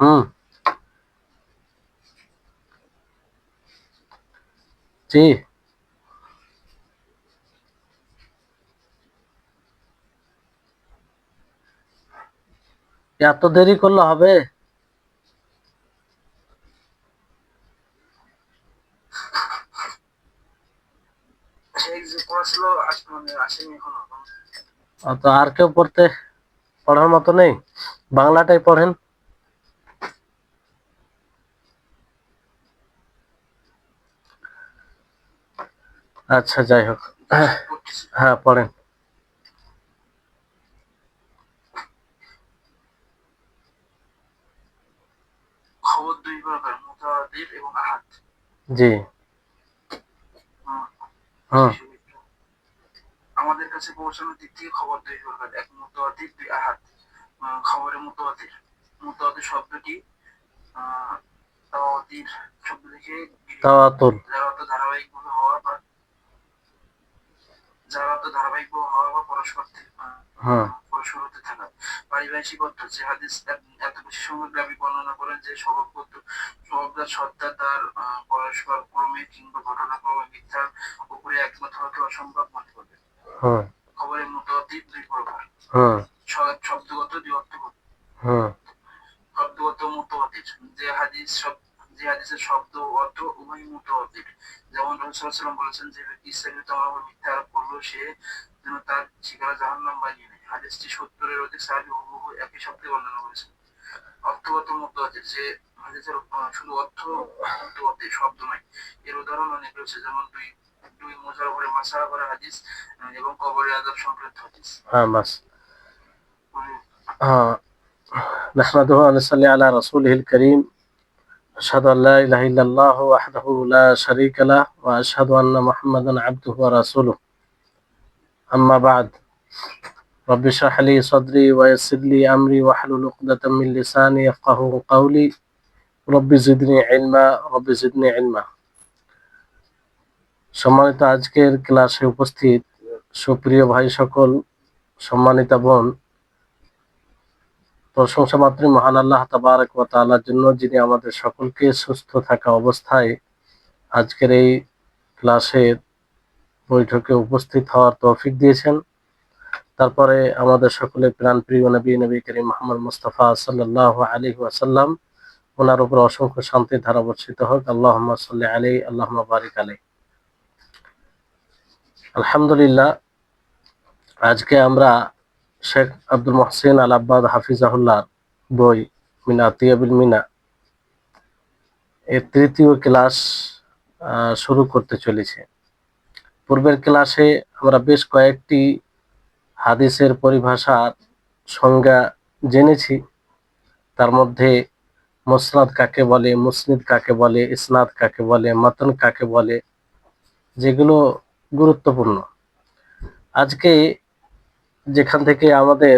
হুম। জি। এত দেরি করলে হবে? তো আর কেউ পড়ার মতো নেই? বাংলাটাই পড়েন। আচ্ছা, যাই হোক। হ্যাঁ, পড়েন। খবর দুই প্রকার, মুতাওয়াতির এবং আহাদ। জি। হুম। আমাদের কাছে পৌঁছানোর দিক থেকে খবর দুই প্রকার, এক মুতাওয়াতির, দুই আহাদ। খবরে মুতাওয়াতির, মুতাওয়াতির শব্দটি তাওয়াতির শব্দ থেকে তাওয়াতুর, যার অর্থ ধারাবাহিকভাবে হওয়া বা পরস্পর পরস্পর হতে থাকা। পারিভাষিক অর্থ, যে হাদিস এত বেশি সময়ব্যাপী বর্ণনা করেন যে সবদার সত্তা তার পরস্পর ক্রমে কিংবা ঘটনাক্রমে মিথ্যার উপরে একমত হওয়াকে অসম্ভব মনে করবে। খবরের মুতাওয়াতির দুই প্রকার। শব্দগত, দুই অর্থগত। শব্দগত মুতাওয়াতির, যে হাদিসের শব্দ ও অর্থ উভয় মুতাওয়াতির। যেমন রাসূল সাল্লাল্লাহু আলাইহি ওয়াসাল্লাম বলেছেন, যে ব্যক্তি ইসলামে তোমার উপর মিথ্যা আরোপ করলো, সে যেন তার ঠিকানা জাহান্নাম বানিয়ে নেয়। হাদিসটি 70-এর অধিক সাহাবী হুবহু একই শব্দে বর্ণনা করেছেন। অর্থগত মুতাওয়াতির, যে হাদিসের শুধু অর্থ মুতাওয়াতির, শব্দ নয়। এর উদাহরণ অনেক রয়েছে, যেমন দুই দুই মোজার উপরে মাসা করা হাদিস এবং কবরের আযাব সংক্রান্ত হাদিস। হ্যাঁ, বাস। হ্যাঁ। نحمده ونصلي على رسوله الكريم أشهد أن لا إله إلا الله وحده لا شريك له وأشهد أن محمدا عبده ورسوله أما بعد رب اشرح لي صدري ويسر لي أمري واحلل عقدة من لساني يفقهوا قولي رب زدني علما رب زدني علما। সম্মানিত আজকের ক্লাসে উপস্থিত সুপ্রিয় ভাই সকল, সম্মানিতা বোন, প্রশংসা মাত্র মহান আল্লাহ তাবারক ওয়া তাআলার জন্য, যিনি আমাদের সকলকে সুস্থ থাকা অবস্থায় আজকের এই ক্লাসের বৈঠকে উপস্থিত হওয়ার তৌফিক দিয়েছেন। তারপরে আমাদের সকলের প্রাণপ্রিয় নবী করিম মুহাম্মদ মুস্তাফা সাল্লাল্লাহু আলাইহি ওয়াসাল্লাম, ওনার উপর অসংখ্য শান্তির ধারা বর্ষিত হোক। আল্লাহুম্মা সাল্লি আলাইহি, আল্লাহুম্মা বারিক আলাইহি। আলহামদুলিল্লাহ, আজকে আমরা শেখ আব্দুল মুহসিন আল আব্বাদ হাফিজাহুল্লাহ বই মিনা আতিয়াবিল মিনা এর তৃতীয় ক্লাস শুরু করতে চলেছে। পূর্বের ক্লাসে আমরা বেশ কয়েকটি হাদিসের পরিভাষার সংজ্ঞা জেনেছি। তার মধ্যে মুসনাদ কাকে বলে, মুসনিদ কাকে বলে, ইসনাদ কাকে বলে, মাতন কাকে বলে, যেগুলো গুরুত্বপূর্ণ। আজকে যেখান থেকে আমাদের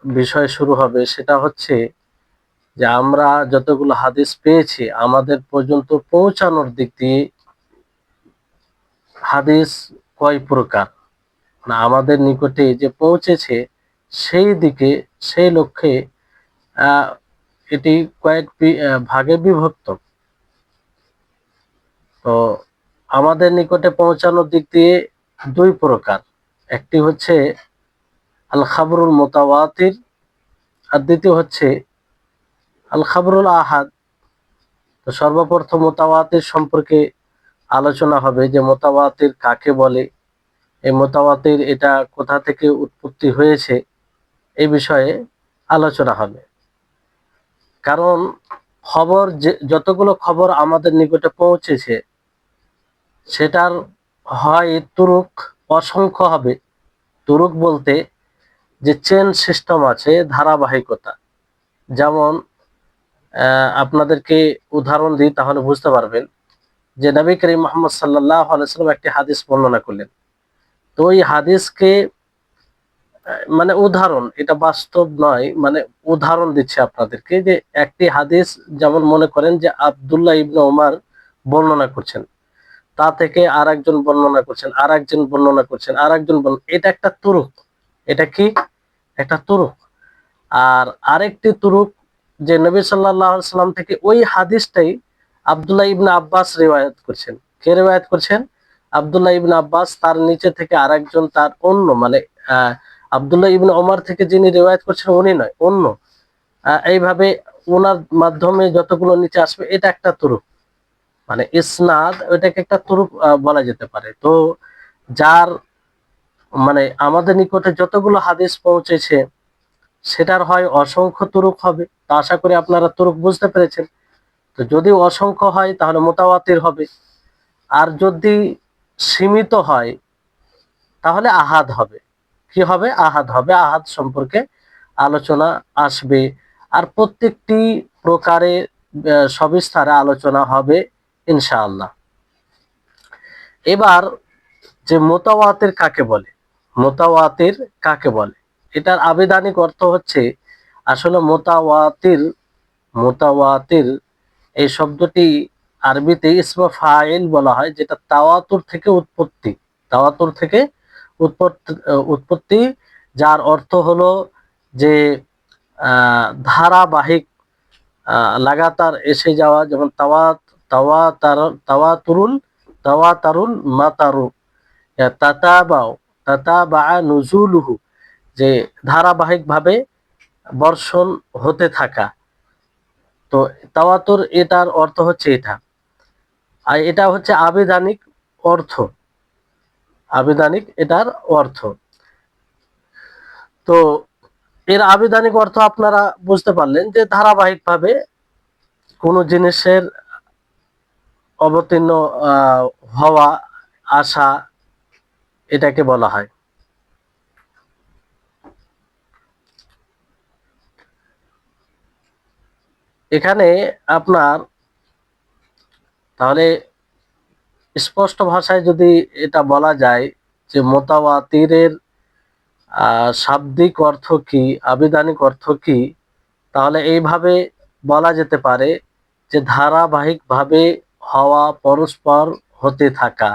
বিষয় শুরু হবে সেটা হচ্ছে যে আমরা যতগুলো হাদিস পেয়েছি, আমাদের পর্যন্ত পৌঁছানোর দিক দিয়ে হাদিস কয় প্রকার, না আমাদের নিকটে যে পৌঁছেছে সেই দিকে, সেই লক্ষ্যে এটি কয়েক ভাগে বিভক্ত। তো আমাদের নিকটে পৌঁছানোর দিক দিয়ে দুই প্রকার, একটি হচ্ছে আল খাবরুল মুতাওয়াতির, আর দ্বিতীয় হচ্ছে আল খাবরুল আহাদ। তো সর্বপ্রথম মুতাওয়াতির সম্পর্কে আলোচনা হবে, যে মুতাওয়াতির কাকে বলে, এই মুতাওয়াতির এটা কোথা থেকে উৎপত্তি হয়েছে, এই বিষয়ে আলোচনা হবে। কারণ খবর, যতগুলো খবর আমাদের নিকটে পৌঁছেছে, সেটার হয় তুরুক অসংখ্য হবে। তুরুক বলতে যে চেন সিস্টেম আছে, ধারাবাহিকতা। যেমন আপনাদেরকে উদাহরণ দিই, তাহলে বুঝতে পারবেন। যে নবী করিম মুহাম্মদ সাল্লাল্লাহু আলাইহি ওয়াসাল্লাম একটি হাদিস বর্ণনা করলেন, তো ওই হাদিসকে মানে উদাহরণ, এটা বাস্তব নয়, মানে উদাহরণ দিচ্ছে আপনাদেরকে, যে একটি হাদিস যেমন মনে করেন যে আব্দুল্লাহ ইবনে ওমর বর্ণনা করছেন, তা থেকে আরেকজন বর্ণনা করছেন, আরেকজন বর্ণনা করছেন, আরেকজন এটা একটা তুরুক। এটা কি? একটা তুরুক। আর আরেকটি তুরুক যে নবী সাল্লাল্লাহু আলাইহি সাল্লাম থেকে ওই হাদিসটাই আব্দুল্লাহ ইবনে আব্বাস রিওয়ায়াত করছেন। কে রিওয়ায়াত করছেন? আব্দুল্লাহ ইবনে আব্বাস, তার নিচে থেকে আরেকজন, তার অন্য মানে আব্দুল্লাহ ইবনে ওমর থেকে যিনি রিওয়ায়াত করছেন উনি নয়, অন্য। এইভাবে ওনার মাধ্যমে যতগুলো নিচে আসবে এটা একটা তুরুক, মানে ইসনাদ, ওইটাকে একটা তুরুক বলা যেতে পারে। তো যার মানে আমাদের নিকটে যতগুলো হাদিস পৌঁছেছে সেটার হয় অসংখ্য তুরুক হবে। তা আশা করি আপনারা তুরুক বুঝতে পেরেছেন। তো যদি অসংখ্য হয় তাহলে মুতাওয়াতির হবে, আর যদি সীমিত হয় তাহলে আহাদ হবে। কি হবে? আহাদ হবে। আহাদ সম্পর্কে আলোচনা আসবে, আর প্রত্যেকটি প্রকারে সবিস্তারে আলোচনা হবে ইনশাআল্লাহ। এবার যে মুতাওয়াতির কাকে বলে, মুতাওয়াতির কাকে বলে, এটার আবিধানিক অর্থ হচ্ছে, আসলে মুতাওয়াতির, মুতাওয়াতির এই শব্দটি আরবিতে ইসমে ফাইল বলা হয়, যেটা তাওয়াতুর থেকে উৎপত্তি, তাওয়াতুর থেকে উৎপত্তি, যার অর্থ হলো যে ধারাবাহিক, লাগাতার এসে যাওয়া। যেমন তাওয়াতুরুল, তাওয়াতারুল মাতারু, তাতাবাউ, তাতাবা নুজুলুহু, যে ধারাবাহিকভাবে বর্ষণ হতে থাকা। তো তাওয়াতুর এটার অর্থ হচ্ছে এটা, আর এটা হচ্ছে আবিধানিক অর্থ, আবিধানিক এটার অর্থ। তো এর আবিধানিক অর্থ আপনারা বুঝতে পারলেন, যে ধারাবাহিকভাবে কোনো জিনিসের অবতীর্ণ হওয়া, আসা, এটাকে বলা হয়। এখানে আপনার তাহলে স্পষ্ট ভাষায় যদি এটা বলা যায় যে মুতাওয়াতিরের শাব্দিক অর্থ কি, আবিধানিক অর্থ কি, তাহলে এইভাবে বলা যেতে পারে যে ধারাবাহিকভাবে হওয়া, পরস্পর হতে থাকা।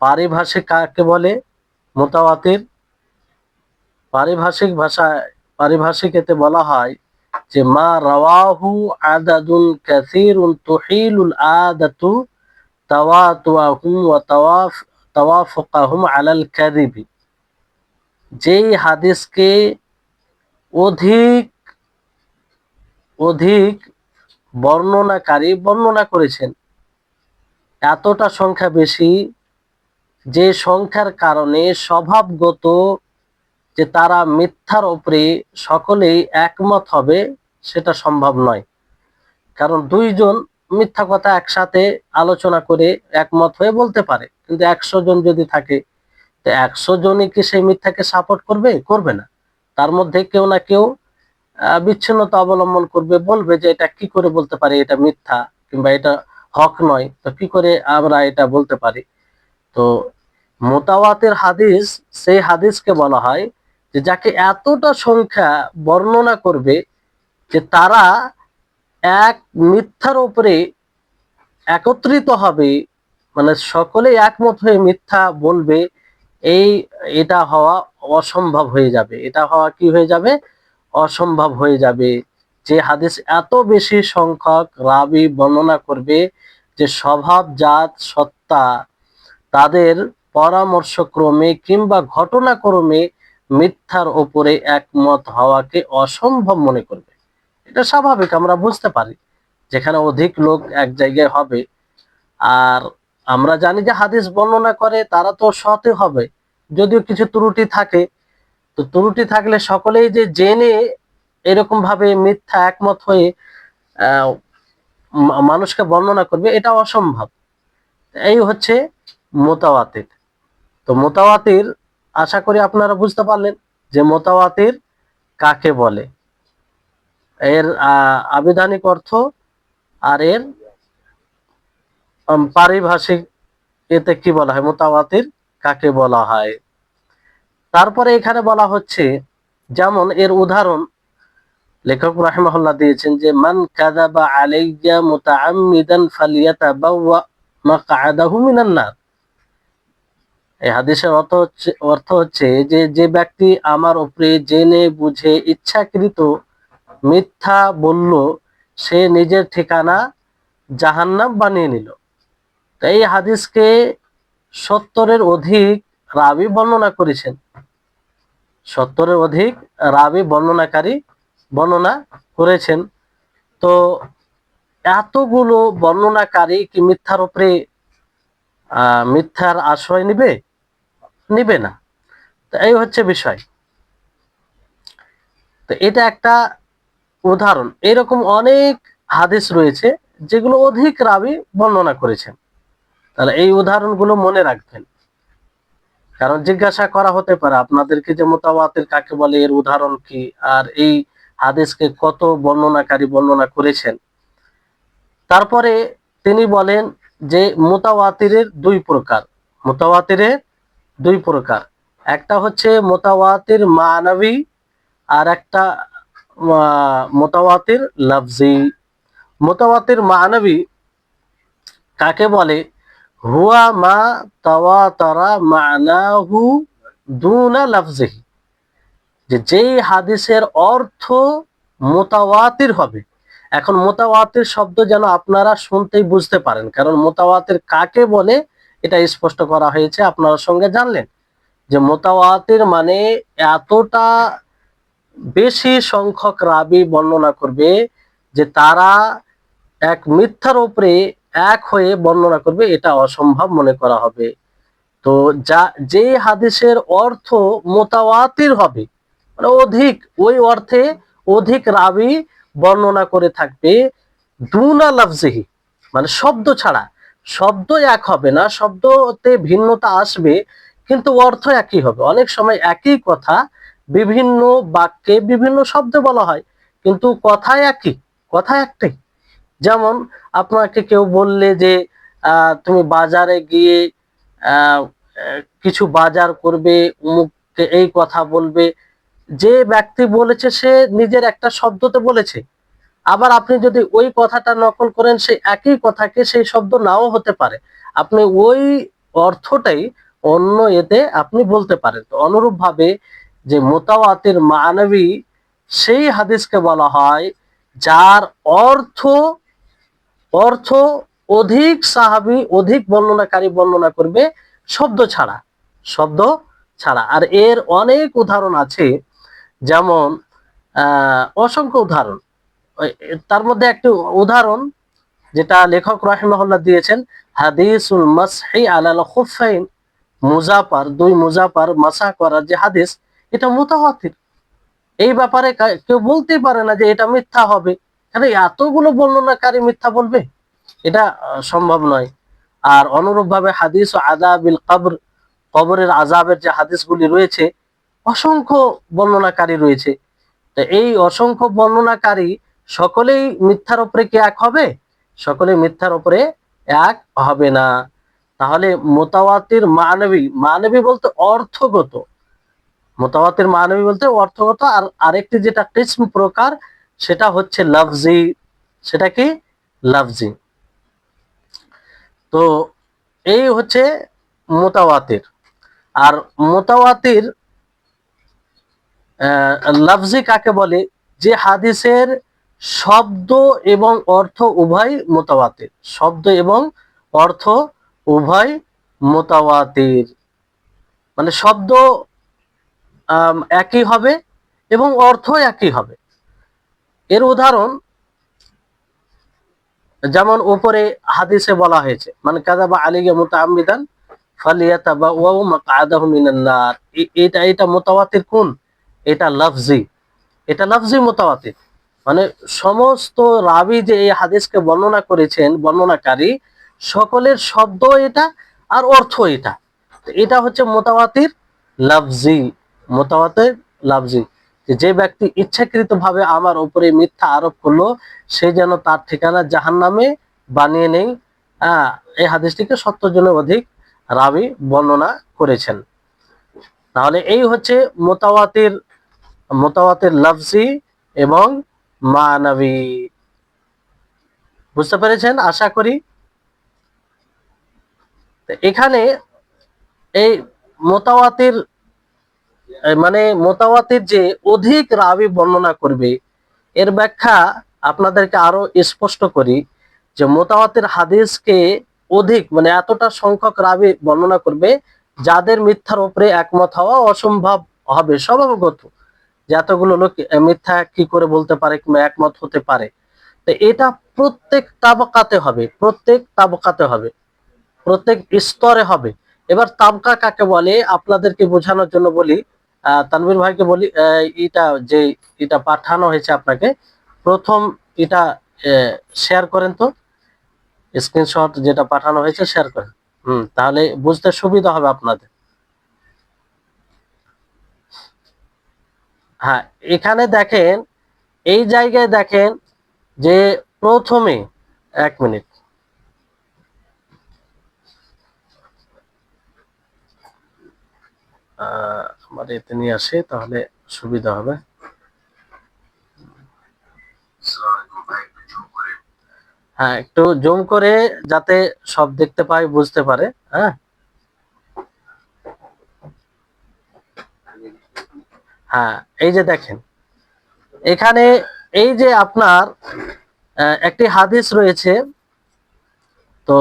পারিভাষিক কাকে বলে? মুতাওয়াতির পারিভাষিক ভাষায়, পারিভাষিক এতে বলা হয় যে মা রাওয়াহু আদাদুন কাসীরুন তুহিলুল আদাতু তাওয়াতুহুম ওয়া তাওয়াফুকাহুম আলাল কাযিবি, যেই হাদিসকে অধিক অধিক বর্ণনাকারী বর্ণনা করেছেন, এতটা সংখ্যা বেশি, যে সংখ্যার কারণে স্বভাবগত যে তারা মিথ্যার উপরে সকলেই একমত হবে, সেটা সম্ভব নয়। কারণ দুইজন মিথ্যা কথা একসাথে আলোচনা করে একমত হয়ে বলতে পারে, কিন্তু 100 জন যদি থাকে, তো 100 জনই কি সেই মিথ্যাকে সাপোর্ট করবে? করবে না। তার মধ্যে কেউ না কেউ বিচ্ছিন্নতা অবলম্বন করবে, বলবে যে এটা কি করে বলতে পারে, এটা মিথ্যা, কিংবা এটা হক নয়, তো কি করে আমরা এটা বলতে পারি। তো মুতাওয়াতির হাদিস, সেই হাদিসকে বলা হয় যে যাকে এতটা সংখ্যা বর্ণনা করবে যে তারা এক মিথ্যার উপরে একত্রিত হবে, মানে সকলে একমত হয়ে মিথ্যা বলবে, এই এটা হওয়া অসম্ভব হয়ে যাবে। এটা হওয়া কি হয়ে যাবে? অসম্ভব হয়ে যাবে। যে হাদিস এত বেশি সংখ্যক রাবি বর্ণনা করবে যে স্বভাবজাত সত্তা তাদের পরামর্শক্রমে কিংবা ঘটনাক্রমে মিথ্যার ওপরে একমত হওয়াকে অসম্ভব মনে করবে। এটা স্বাভাবিক, আমরা বুঝতে পারি, যেখানে অধিক লোক এক জায়গায় হবে। আর আমরা জানি যে হাদিস বর্ণনা করে তারা তো সৎই হবে, যদিও কিছু ত্রুটি থাকে। তো ত্রুটি থাকলে সকলেই যে জেনে এরকম ভাবে মিথ্যা একমত হয়ে আহ, মানুষকে বর্ণনা করবে, এটা অসম্ভব। এই হচ্ছে মুতাওয়াতির। তো মুতাওয়াতির আশা করি আপনারা বুঝতে পারলেন যে মুতাওয়াতির কাকে বলে, এর আবিধানিক অর্থ আর এর পারিভাষিক এতে কি বলা হয়, মুতাওয়াতির কাকে বলা হয়। তারপরে এখানে বলা হচ্ছে, যেমন এর উদাহরণ লেখক রাহিমাহুল্লাহ দিয়েছেন যে মান কাযাবা আলাইয়া মুতাআম্মিদান ফালিয়াতাবাওয়া মাকআদাহু মিনান নার। এই হাদিসের অর্থ হচ্ছে যে যে ব্যক্তি আমার উপরে জেনে বুঝে ইচ্ছাকৃত মিথ্যা বলল, সে নিজের ঠিকানা জাহান্নাম বানিয়ে নিল। তো এই হাদিসকে 70-এর অধিক রাবী বর্ণনা করেছেন। 70-এর অধিক রাবী বর্ণনা করেছেন। তো এতগুলো বর্ণনাকারী কি মিথ্যার উপরে মিথ্যার আশ্রয় নিবে না। তো এই হচ্ছে বিষয়। তো এটা একটা উদাহরণ। এরকম অনেক হাদিস রয়েছে যেগুলো অধিক রাবী বর্ণনা করেছেন। তাহলে এই উদাহরণগুলো মনে রাখবেন, কারণ জিজ্ঞাসা করা হতে পারে আপনাদেরকে যে মুতাওয়াতির কাকে বলে, এর উদাহরণ কি, আর এই হাদিসকে কত বর্ণনাকারী বর্ণনা করেছেন। তারপরে তিনি বলেন যে মুতাওয়াতিরের দুই প্রকার। একটা হচ্ছে মুতাওয়াতির মানবী, আর একটা মুতাওয়াতির লফজি। মুতাওয়াতির মানবী কাকে বলে? হুয়া মা তাওয়াতারা মানাহু দুনা লফজিহি, যেই হাদিসের অর্থ মুতাওয়াতির হবে। এখন মুতাওয়াতির শব্দ যেন আপনারা শুনতেই বুঝতে পারেন, কারণ মুতাওয়াতির কাকে বলে এটা স্পষ্ট করা হয়েছে, আপনারা সঙ্গে জানলেন যে মুতাওয়াতির মানে এতটা বেশি সংখ্যক রাবী বর্ণনা করবে যে তারা এক মিথ্যার উপরে এক হয়ে বর্ণনা করবে, এটা অসম্ভব মনে করা হবে। তো যে হাদিসের অর্থ মুতাওয়াতির হবে, মানে অধিক, ওই অর্থে অধিক রাবী বর্ণনা করে থাকবে, দুনা লফজিহি, মানে শব্দ ছাড়া। শব্দ এক হবে না, শব্দতে ভিন্নতা আসবে, কিন্তু অর্থ একই হবে। অনেক সময় একই কথা বিভিন্ন বাক্যে বিভিন্ন শব্দে বলা হয়, কিন্তু কথা একই, কথা একটাই। যেমন আপনাকে কেউ বললে যে তুমি বাজারে গিয়ে আহ, কিছু বাজার করবে, অমুককে এই কথা বলবে, যে ব্যক্তি বলেছে সে নিজের একটা শব্দতে বলেছে। আবার আপনি যদি ওই কথাটা নকল করেন, সেই একই কথাকে সেই শব্দ নাও হতে পারে, আপনি ওই অর্থটাই অন্য এতে আপনি বলতে পারেন। তো অনুরূপ ভাবে যে মুতাওয়াতির মানবী, সেই হাদিসকে বলা হয় যার অর্থ অর্থ অধিক সাহাবী, অধিক বর্ণনাকারী বর্ণনা করবে শব্দ ছাড়া। আর এর অনেক উদাহরণ আছে, যেমন অসংখ্য উদাহরণ। তার মধ্যে একটি উদাহরণ যেটা লেখক রাহিমাহুল্লাহ দিয়েছেন, হাদিসুল মাসহি আলাল খুফাইন, দুই মুজাফার মাসা করার যে হাদিস, এটা মুতাওয়াতির। এই ব্যাপারে কেউ বলতেই পারে না যে এটা মিথ্যা হবে, কারণ এতগুলো বর্ণনাকারী মিথ্যা বলবে, এটা সম্ভব নয়। আর অনুরূপ ভাবে হাদিস ও আযাবিল কবর, কবরের আযাবের যে হাদিসগুলি রয়েছে, অসংখ্য বর্ণনাকারী রয়েছে। তো এই অসংখ্য বর্ণনাকারী সকলেই মিথ্যার উপরে কি এক হবে? সকলেই মিথ্যার উপরে এক হবে না। তাহলে মুতাওয়াতির মানবী বলতে অর্থগত, মুতাওয়াতির মানবী বলতে অর্থগত। আর আরেকটি যেটা কিসম প্রকার, সেটা হচ্ছে লফজি। সেটা কি? লফজি। তো এই হচ্ছে মুতাওয়াতির। আর মুতাওয়াতির লফজি কাকে বলে? যে হাদিসের শব্দ এবং অর্থ উভয় মুতাওয়াতির, শব্দ এবং অর্থ উভয় মুতাওয়াতির, মানে শব্দ একই হবে এবং অর্থ একই হবে। এর উদাহরণ যেমন উপরে হাদিসে বলা হয়েছে, মানে কাযাবা আলাইয়া মুতাআম্মিদান ফালিয়াতাবাওয়া মাকআদাহু মিনান নার। এটা মুতাওয়াতির কোন? এটা লফজি, এটা লফজি মুতাওয়াতির। মানে সমস্ত রাবী যে এই হাদিসকে বর্ণনা করেছেন, বর্ণনাকারী সকলের শব্দ এটা আর অর্থ এটা। এটা হচ্ছে মুতাওয়াতির লফজি। মুতাওয়াতির লফজি, যে ব্যক্তি ইচ্ছাকৃতভাবে আমার উপরে মিথ্যা আরোপ করলো, সে যেন তার ঠিকানা জাহান্নামে বানিয়ে নেই। এই হাদিসটিকে 70 জনের অধিক রাবী বর্ণনা করেছেন। তাহলে এই হচ্ছে মুতাওয়াতির লফজি এবং মানবী। বুঝতে পেরেছেন আশা করি। এখানে এই মুতাওয়াতির যে অধিক রাবী বর্ণনা করবে, এর ব্যাখ্যা আপনাদেরকে আরো স্পষ্ট করি যে মুতাওয়াতির হাদিসকে অধিক মানে এতটা সংখ্যক রাবী বর্ণনা করবে যাদের মিথ্যার উপরে একমত হওয়া অসম্ভব হবে স্বভাবগত, যে এতগুলো লোক মিথ্যা কি করে বলতে পারে কিংবা একমত হতে পারে। তো এটা প্রত্যেক তাবকাতে হবে, প্রত্যেক তাবকাতে হবে, প্রত্যেক স্তরে হবে। এবার তাবকা কাকে বলে আপনাদেরকে বোঝানোর জন্য বলি, তানভীর ভাইকে বলি, এটা যে এটা পাঠানো হয়েছে আপনাকে, প্রথম এটা শেয়ার করেন তো, স্ক্রিনশট যেটা পাঠানো হয়েছে শেয়ার করেন। তাহলে বুঝতে সুবিধা হবে আপনাদের। হ্যাঁ, এখানে দেখেন, এই জায়গায় দেখেন যে প্রথমে, এক মিনিট, আমার এতে নিয়ে আসে তাহলে সুবিধা হবে। হ্যাঁ, একটু জুম করে যাতে সব দেখতে পাই, বুঝতে পারে। হ্যাঁ হ্যাঁ, এই যে দেখেন এখানে, এই যে আপনার একটি হাদিস রয়েছে, তো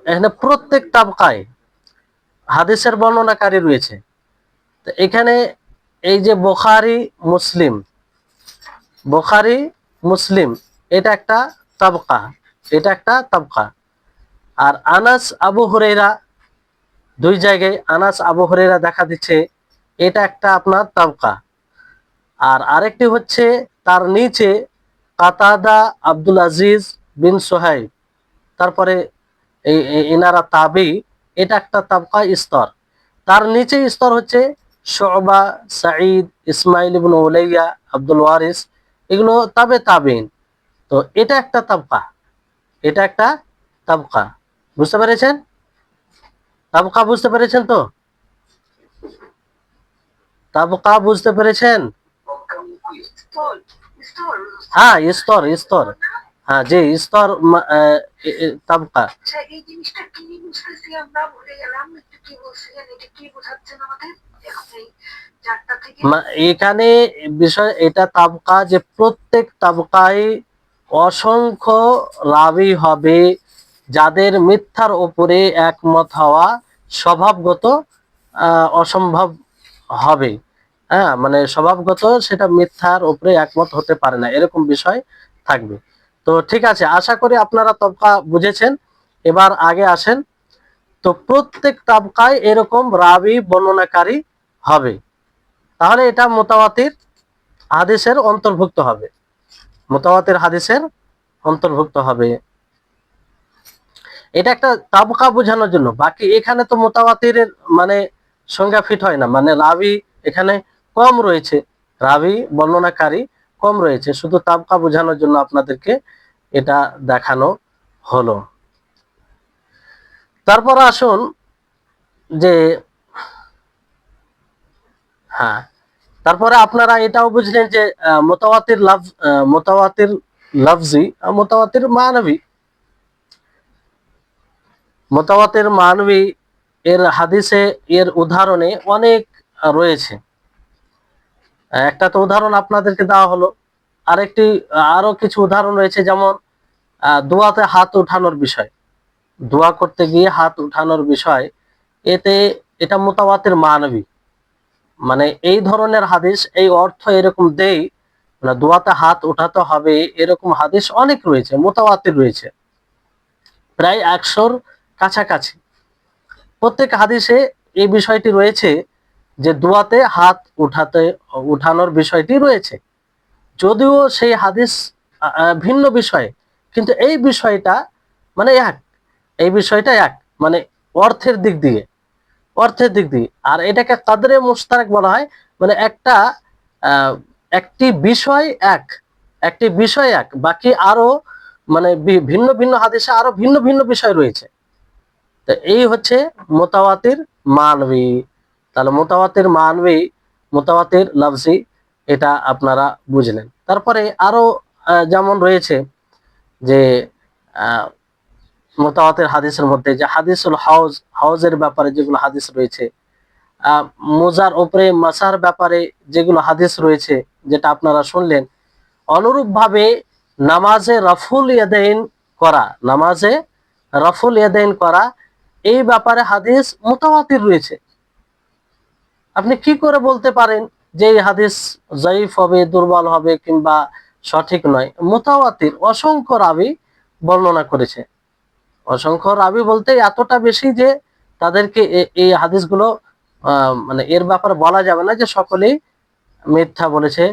এখানে প্রত্যেক তাবকায় হাদিসের বর্ণনাকারী রয়েছে। তো এখানে এই যে বুখারী মুসলিম, বুখারী মুসলিম, এটা একটা তাবকা, এটা একটা তাবকা। আর আনাস আবু হুরায়রা, দুই জায়গায় আনাস আবু হুরায়রা দেখা দিচ্ছে, এটা একটা আপনার তাবকা। আর আরেকটি হচ্ছে তার নিচে কাতাদা আব্দুল আজিজ বিন সোহাইব, তারপরে এনারা তাবি, এটা একটা তাবকা স্তর। তার নিচে স্তর হচ্ছে শুবা, সাঈদ, ইসমাইল ইবনে উলাইয়া, আব্দুল ওয়ারিস, এগুলো তাবে তাবিন। তো এটা একটা তাবকা, এটা একটা তাবকা। বুঝতে পেরেছেন? তাবকা বুঝতে পেরেছেন তো? তাবকা বুঝতে পেরেছেন? হ্যাঁ, স্তর স্তর, হ্যাঁ যে স্তর, তাবকা। এই জিনিসটা কি বুঝতেছি আমরা, ভুলে গেলাম একটু, কি বলছিলেন, এটা কি বোঝাচ্ছেন আমাদের এখানে? বিষয় এটা তাবকা, যে প্রত্যেক তাবকায় অসংখ্য রাবী হবে যাদের মিথ্যার উপরে একমত হওয়া স্বভাবগত অসম্ভব হবে। হ্যাঁ, মানে স্বভাবগত সেটা মিথ্যার উপরে একমত হতে পারে না, এরকম বিষয় থাকবে। তো ঠিক আছে, আশা করি আপনারা তবকা বুঝেছেন। এবার আগে আসেন। তো প্রত্যেক তাবকায় এরকম রাবী বর্ণনাকারী হবে, তাহলে এটা মুতাওয়াতির হাদিসের অন্তর্ভুক্ত হবে, মুতাওয়াতির হাদিসের অন্তর্ভুক্ত হবে। এটা একটা তাবকা বোঝানোর জন্য। বাকি এখানে তো মুতাওয়াতিরের মানে সংজ্ঞা ফিট হয় না, মানে রাবী এখানে কম রয়েছে, রাবী বর্ণনাকারী কম রয়েছে, শুধু তাবকা বোঝানোর জন্য আপনাদেরকে এটা দেখানো হলো। তারপর আসুন যে, হ্যাঁ, তারপরে আপনারা এটাও বুঝলেন যে মুতাওয়াতির লফজ, মুতাওয়াতির লফজি, মুতাওয়াতির মানবী। মুতাওয়াতির মানবী এর হাদিসে, এর উদাহরণে অনেক রয়েছে। একটা তো উদাহরণ আপনাদেরকে দেওয়া হলো, আরেকটি আরো কিছু উদাহরণ রয়েছে, যেমন দোয়াতে হাত উঠানোর বিষয়, দোয়া করতে গিয়ে হাত উঠানোর বিষয়, এতে এটা মুতাওয়াতির মানবী, মানে এই ধরনের হাদিস এই অর্থ এরকম দেই, মানে দোয়াতে হাত উঠাতে হবে, এরকম হাদিস অনেক রয়েছে, মুতাওয়াতির রয়েছে প্রায় 100-র কাছাকাছি। প্রত্যেক হাদিসে এই বিষয়টি রয়েছে যে দোয়াতে হাত উঠানোর বিষয়টি রয়েছে, যদিও সেই হাদিস ভিন্ন বিষয়ে, কিন্তু এই বিষয়টা মানে এক, এই বিষয়টা এক, মানে অর্থের দিক দিয়ে, অর্থের দিক দিয়ে। আর এটাকে কাদরে মুশতারাক বলা হয়, মানে একটা একটি বিষয় এক, একটি বিষয় এক, বাকি আরো মানে ভিন্ন ভিন্ন হাদিসে আরো ভিন্ন ভিন্ন বিষয় রয়েছে। তো এই হচ্ছে মুতাওয়াতির মানবী। তাহলে মুতাওয়াতির মানবী, মুতাওয়াতির লফজি, এটা আপনারা বুঝলেন। তারপরে আরো যেমন রয়েছে যে মুতাওয়াতির হাদিসের মধ্যে যে হাদিসুল হাউজ, হাউজের ব্যাপারে যেগুলো হাদিস রয়েছে, মোজার উপরে মাসার ব্যাপারে যেগুলো হাদিস রয়েছে, যেটা আপনারা শুনলেন, অনুরূপভাবে নামাজে রফুল ইয়াদাইন করা, নামাজে রফুল ইয়াদাইন করা, এই ব্যাপারে হাদিস মুতাওয়াতির রয়েছে। আপনি কি করে বলতে পারেন যে এই হাদিস জয়ীফ হবে, দুর্বল হবে কিংবা সঠিক নয়? মুতাওয়াতির অসংখ্য রাবী বর্ণনা করেছে। অসংখ্য রাবী বলতে এতটা বেশি যে তাদেরকে এই হাদিসগুলো মানে এর ব্যাপারে বলা যাবে না যে সকলেই মিথ্যা বলেছে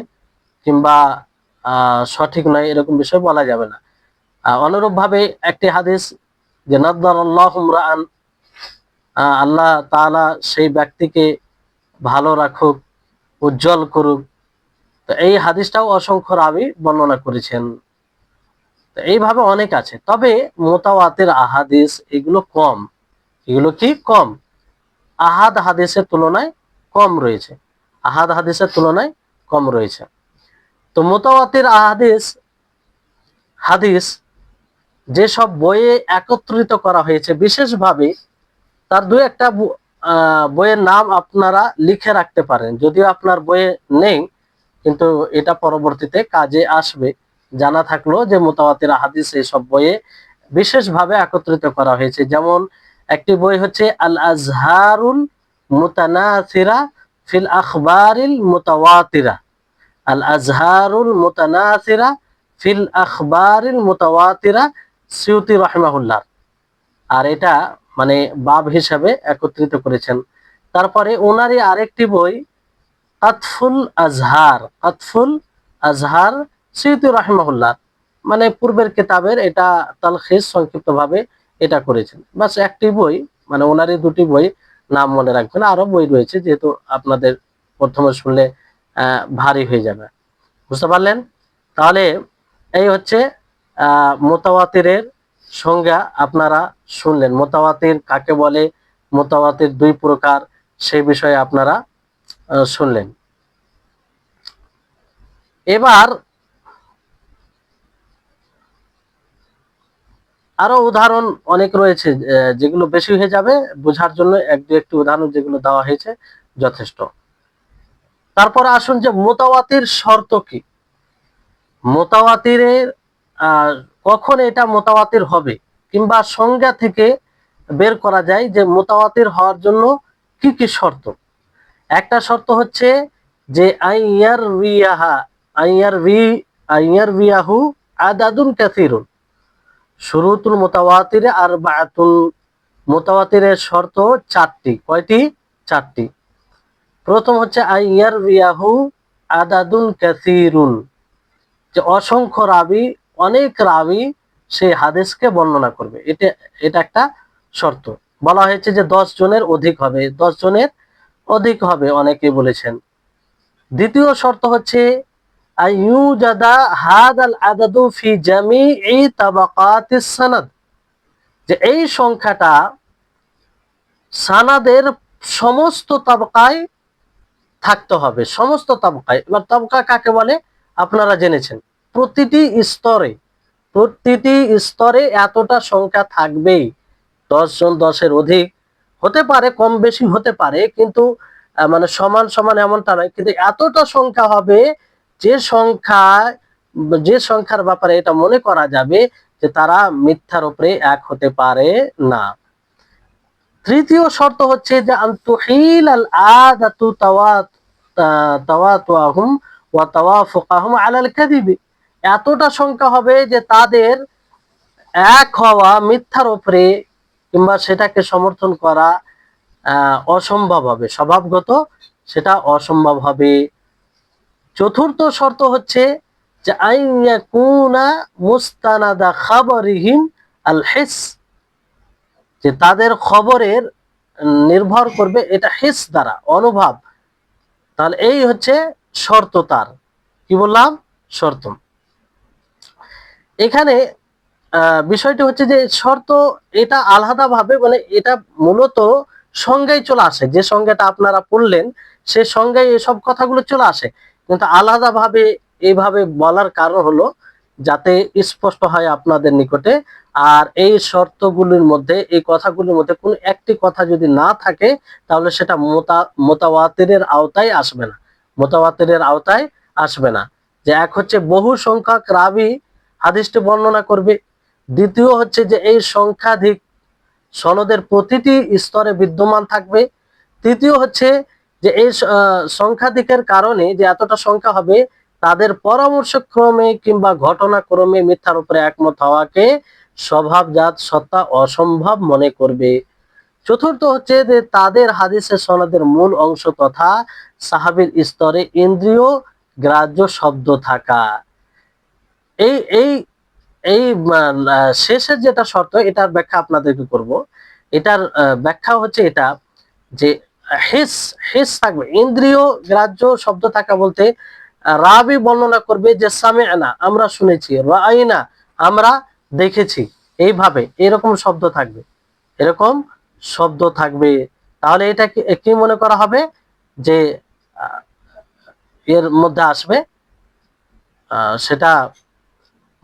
কিংবা সঠিক নয়, এরকম বিষয় বলা যাবে না। অনুরূপভাবে একটি হাদিস যে নাদ্দারাল্লাহু ইমরাআন, আল্লাহ তাআলা সেই ব্যক্তিকে ভালো রাখুক, উজ্জ্বল করুক, তো এই হাদিসটাও অসংখ্য রাবী বর্ণনা করেছেন। তো এইভাবে অনেক আছে, তবে মুতাওয়াতির আহাদিস এগুলো কম। এগুলো কি কম? আহাদ হাদিসের তুলনায় কম রয়েছে, আহাদ হাদিসের তুলনায় কম রয়েছে। তো মুতাওয়াতির আহাদিস হাদিস যেসব বইয়ে একত্রিত করা হয়েছে বিশেষভাবে, তার দু একটা বইয়ের নাম আপনারা লিখে রাখতে পারেন, যদিও আপনার বইয়ে নেই, কিন্তু এটা পরবর্তীতে কাজে আসবে। জানা থাকলো যে মুতাওয়াতির হাদিস এইসব বইয়ে বিশেষভাবে একত্রিত করা হয়েছে। যেমন একটি বই হচ্ছে আল আজহারুল মুতানাসিরা ফিল আখবারিল মুতাওয়াতিরা, আল আজহারুল মুতানাসিরা ফিল আখবারিল মুতাওয়াতিরা, সিউতি রাহিমাহুল্লাহ। আর এটা মানে বাব হিসাবে একত্রিত করেছেন। তারপরে ওনারই আরেকটি বই কাতফুল আজহার, কাতফুল আজহার, সিউতি রাহিমাহুল্লাহ, মানে পূর্বের কিতাবের এটা তালখিস, সংক্ষিপ্তভাবে এটা করেছেন। বাস একটি বই, মানে ওনারই দুটি বই, নাম মনে রাখবেন। আরো বই রয়েছে, যেহেতু আপনাদের প্রথমে শুনলে ভারী হয়ে যাবে। বুঝতে পারলেন? তাহলে এই হচ্ছে মুতাওয়াতিরের সংজ্ঞা আপনারা শুনলেন। মুতাওয়াতির কাকে বলে, মুতাওয়াতির দুই প্রকার, সেই বিষয়ে আপনারা শুনলেন। এবার আরো উদাহরণ অনেক রয়েছে, যেগুলো বেশি হয়ে যাবে, বোঝার জন্য এক দু একটি উদাহরণ যেগুলো দেওয়া হয়েছে যথেষ্ট। তারপরে আসুন যে মুতাওয়াতির শর্ত কি, মুতাওয়াতিরের কখন এটা মুতাওয়াতির হবে, কিংবা সংজ্ঞা থেকে বের করা যায় যে মুতাওয়াতির হওয়ার জন্য কি কি শর্ত। একটা শর্ত হচ্ছে যে আইয়ার রিয়াহু আদাদুন কাসীরুন। শুরুতুল মুতাওয়াতিরে আরবাআতুন, মুতাওয়াতিরের শর্ত চারটি। কয়টি? চারটি। প্রথম হচ্ছে আইয়ার রিয়াহু আদাদুন কাসীরুন, যে অসংখ্য রাবী, অনেক রাবী সেই হাদিসকে বর্ণনা করবে, এটা একটা শর্ত। বলা হয়েছে যে 10 জনের অধিক হবে, 10 জনের অধিক হবে অনেকে বলেছেন। দ্বিতীয় শর্ত হচ্ছে আইয়ুজাদা হাদাল আদাদু ফি জামিই তাবাকাতিস সানাদ, যে এই সংখ্যাটা সানাদের সমস্ত তাবকায় থাকতে হবে, সমস্ত তাবকায়। এবার তাবকা কাকে বলে আপনারা জেনেছেন, প্রতিটি স্তরে, প্রতিটি স্তরে এতটা সংখ্যা থাকবেই। 10 জন, 10-এর অধিক হতে পারে, কম বেশি হতে পারে, কিন্তু মানে সমান সমান এমনটা নয়, কিন্তু এতটা সংখ্যা হবে যে সংখ্যার ব্যাপারে এটা মনে করা যাবে যে তারা মিথ্যার উপরে এক হতে পারে না। তৃতীয় শর্ত হচ্ছে যে আনতুহিল আল আদাতু তাওয়াতুহুম ওয়া তাওয়াফুকাহুম আলাল কাযিবি, এতটা সংখ্যা হবে যে তাদের এক হওয়া মিথ্যার উপরে কিংবা সেটাকে সমর্থন করা অসম্ভব হবে, স্বভাবগত সেটা অসম্ভব হবে। চতুর্থ শর্ত হচ্ছে যে আইয়াকুনা মুস্তানাদা খাবরিহিম আল হিস, যে তাদের খবরের নির্ভর করবে এটা হিস দ্বারা, অনুভব। তাহলে এই হচ্ছে শর্ত। তার কি বললাম? শর্ত। এখানে বিষয়টি হচ্ছে যে শর্ত এটা আলাদাভাবে, মানে এটা মূলত সংজ্ঞায় চলে আসে, যে সংজ্ঞাটা আপনারা পড়লেন সে সংজ্ঞায় এসব কথাগুলো চলে আসে, কিন্তু আলাদাভাবে এইভাবে বলার কারণ হলো যাতে স্পষ্ট হয় আপনাদের নিকটে। আর এই শর্তগুলির মধ্যে, এই কথাগুলির মধ্যে কোনো একটি কথা যদি না থাকে তাহলে সেটা মুতাওয়াতিরের আওতায় আসবে না, মুতাওয়াতিরের আওতায় আসবে না। যে এক হচ্ছে বহু সংখ্যক রাবি হাদিসটি বর্ণনা করবে, দ্বিতীয় হচ্ছে যে এই সংখ্যাধিক সনদের প্রতিটি স্তরে বিদ্যমান থাকবে, তৃতীয় হচ্ছে যে এই সংখ্যাধিকের কারণে যে এতটা সংখ্যা হবে তাদের পরামর্শক্রমে কিংবা ঘটনাক্রমে মিথ্যার উপরে একমত হওয়াকে স্বভাবজাত সত্তা অসম্ভব মনে করবে। চতুর্থ হচ্ছে যে তাদের হাদিসের সনদের মূল অংশ তথা সাহাবীর স্তরে ইন্দ্রিয় গ্রাহ্য শব্দ থাকা। এই এই এই শেষের যেটা শর্ত, এটার ব্যাখ্যা আপনাদেরকে করব। এটার ব্যাখ্যা হচ্ছে এটা যে হিস হিস থাকবে, ইন্দ্রিয় গ্রাহ্য শব্দ থাকা বলতে রাবি বর্ণনা করবে যে সামিআনা আমরা শুনেছি, রাআইনা আমরা দেখেছি, এইভাবে এরকম শব্দ থাকবে, এরকম শব্দ থাকবে। তাহলে এটা কি মনে করা হবে যে এর মধ্যে আসবে, সেটা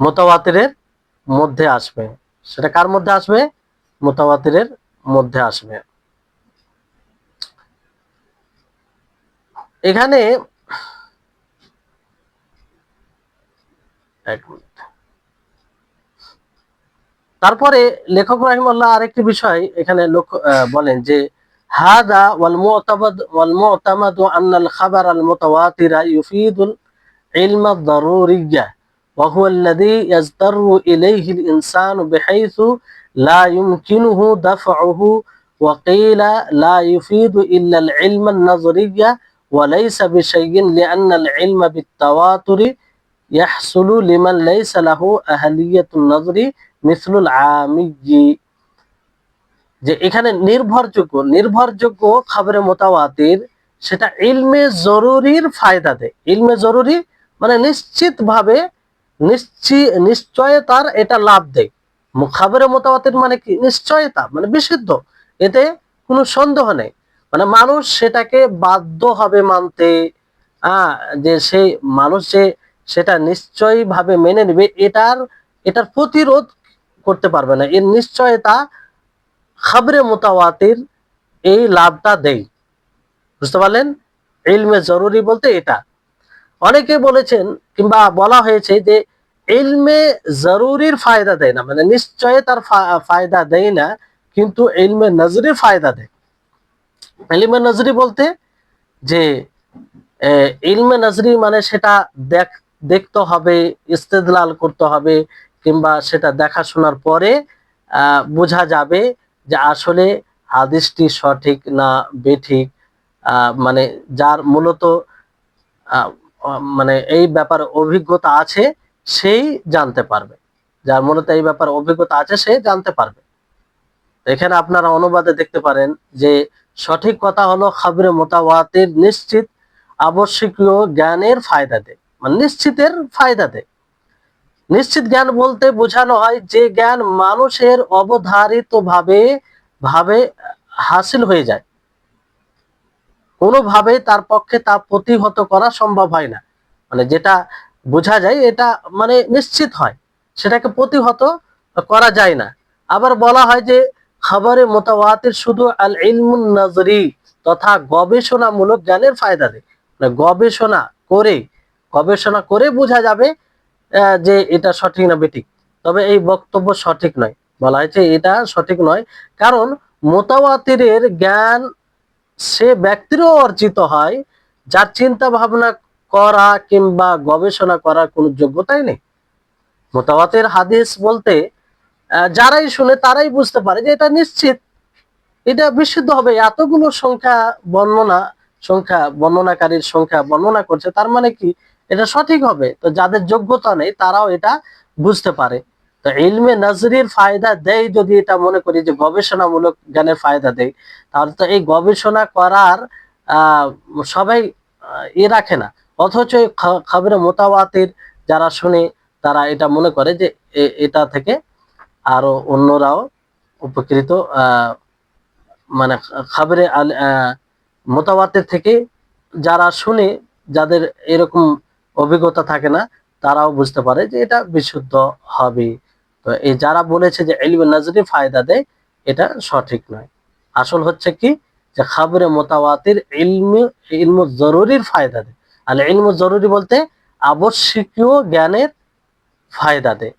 মুতাওয়াতিরের মধ্যে আসবে। সেটা কার মধ্যে আসবে? মুতাওয়াতিরের মধ্যে আসবে। এখানে এক মিনিট, তারপরে লেখক রাহিমাহুল্লাহ আরেকটি বিষয় এখানে বলেন যে হাদা ওয়াল মুতামাদু আন্নাল খাবার আল মুতাওয়াতিরা ইউফিদুল ইলমা দারুরিয়্যা ওয়া হুয়া আল্লাযী ইয়াজতারু ইলাইহি আল ইনসানু বিহাইথু লা ইউমকিনুহু দাফউহু ওয়া কিলা লা ইউফিদু ইল্লা আল ইলমা আন নাযরিয়্যা ওয়া লাইসা বিশাইইন লিআন্না আল ইলমা বিত তাওয়াতুরি ইয়াহসুলু লিমান লাইসা লাহু আহলিয়াতুন নাযরি মিসলুল আমিয়্যি। যে এখানে নির্ভরযোগ্য খবরে মুতাওয়াতির সেটা ইলমে জরুরির ফায়দা দেয়। ইলমে জরুরি মানে নিশ্চিতভাবে নিশ্চয়তার এটা লাভ দেয়। খবরে মুতাওয়াতির মানে কি? নিশ্চয়তা, মানে বিশুদ্ধ, এতে কোনো সন্দেহ নেই, মানে মানুষ সেটাকে বাধ্য হবে মানতে। যে সেই মানুষ যে সেটা নিশ্চয়ই ভাবে মেনে নেবে, এটার প্রতিরোধ করতে পারবে না। এর নিশ্চয়তা খবরে মুতাওয়াতির এই লাভটা দেয়। বুঝতে পারলেন? ইলমে জরুরি বলতে এটা। অনেকে বলেছেন কিংবা বলা হয়েছে যে ইলমে জরুরির ফায়দা দেয় না, মানে নিশ্চয়তার ফায়দা দেয় না, কিন্তু ইলমে নজরির ফায়দা দেয়। ইলমে নজরি বলতে যে ইলমে নজরি মানে সেটা দেখতে হবে, ইস্তেদলাল করতে হবে, কিংবা সেটা দেখাশোনার পরে বোঝা যাবে যে আসলে হাদিসটি সঠিক না বেঠিক। মানে যার মূলত মানে এই ব্যাপারে অভিজ্ঞতা আছে সেই জানতে পারবে, যার মূলত এই ব্যাপারে অভিজ্ঞতা আছে সে জানতে পারবে। এখানে আপনারা অনুবাদে দেখতে পারেন যে সঠিক কথা হলো খবরে মুতাওয়াতির নিশ্চিত আবশ্যকীয় জ্ঞানের ফায়দা দেয়, মানে নিশ্চিতের ফায়দা দেয়। নিশ্চিত জ্ঞান বলতে বোঝানো হয় যে জ্ঞান মানুষের অবধারিত ভাবে হাসিল হয়ে যায়, কোনোভাবে তার পক্ষে তা প্রতিহত করা সম্ভব হয় না। মানে যেটা বোঝা যায় এটা মানে নিশ্চিত হয়, সেটাকে প্রতিহত করা যায় না। আবার বলা হয় যে খবরে মুতাওয়াতির শুধু আল ইলমুন নজরি তথা গবেষণামূলক জ্ঞানের ফায়দা দেয়। মানে গবেষণা করে বোঝা যাবে যে এটা সঠিক না বেঠিক। তবে এই বক্তব্য সঠিক নয়, বলা হয়েছে এটা সঠিক নয়, কারণ মুতাওয়াতিরের জ্ঞান সে ব্যক্তিরও অর্জিত হয় যার চিন্তা ভাবনা করা কিংবা গবেষণা করার কোনো যোগ্যতাই নেই। মুতাওয়াতির হাদিস বলতে যারাই শুনে তারাই বুঝতে পারে যে এটা নিশ্চিত, এটা বিশুদ্ধ হবে। এতগুলো বর্ণনাকারীর সংখ্যা বর্ণনা করছে, তার মানে কি এটা সঠিক হবে। তো যাদের যোগ্যতা নেই তারাও এটা বুঝতে পারে। তো ইলমে নজরির ফায়দা দেয় যদি এটা মনে করি যে গবেষণামূলক জ্ঞানের ফায়দা দেয়, তাহলে তো এই গবেষণা করার সবাই রাখে না। অথচ খবরে মুতাওয়াতির যারা শুনে তারা এটা মনে করে যে এটা থেকে আরো অন্যরাও উপকৃত, মানে খবরে মুতাওয়াতির থেকে যারা শুনে, যাদের এরকম অভিজ্ঞতা থাকে না, তারাও বুঝতে পারে যে এটা বিশুদ্ধ হবে। তো এই যারা বলেছে যে ইলমে নজরি ফায়দা দেয়, এটা সঠিক নয়। আসল হচ্ছে কি যে খবরে মুতাওয়াতির ইলমু জরুরির ফায়দা দেয়। আর ইলমু জরুরি বলতে আবশ্যকীয় জ্ঞানের ফায়দা দেয়,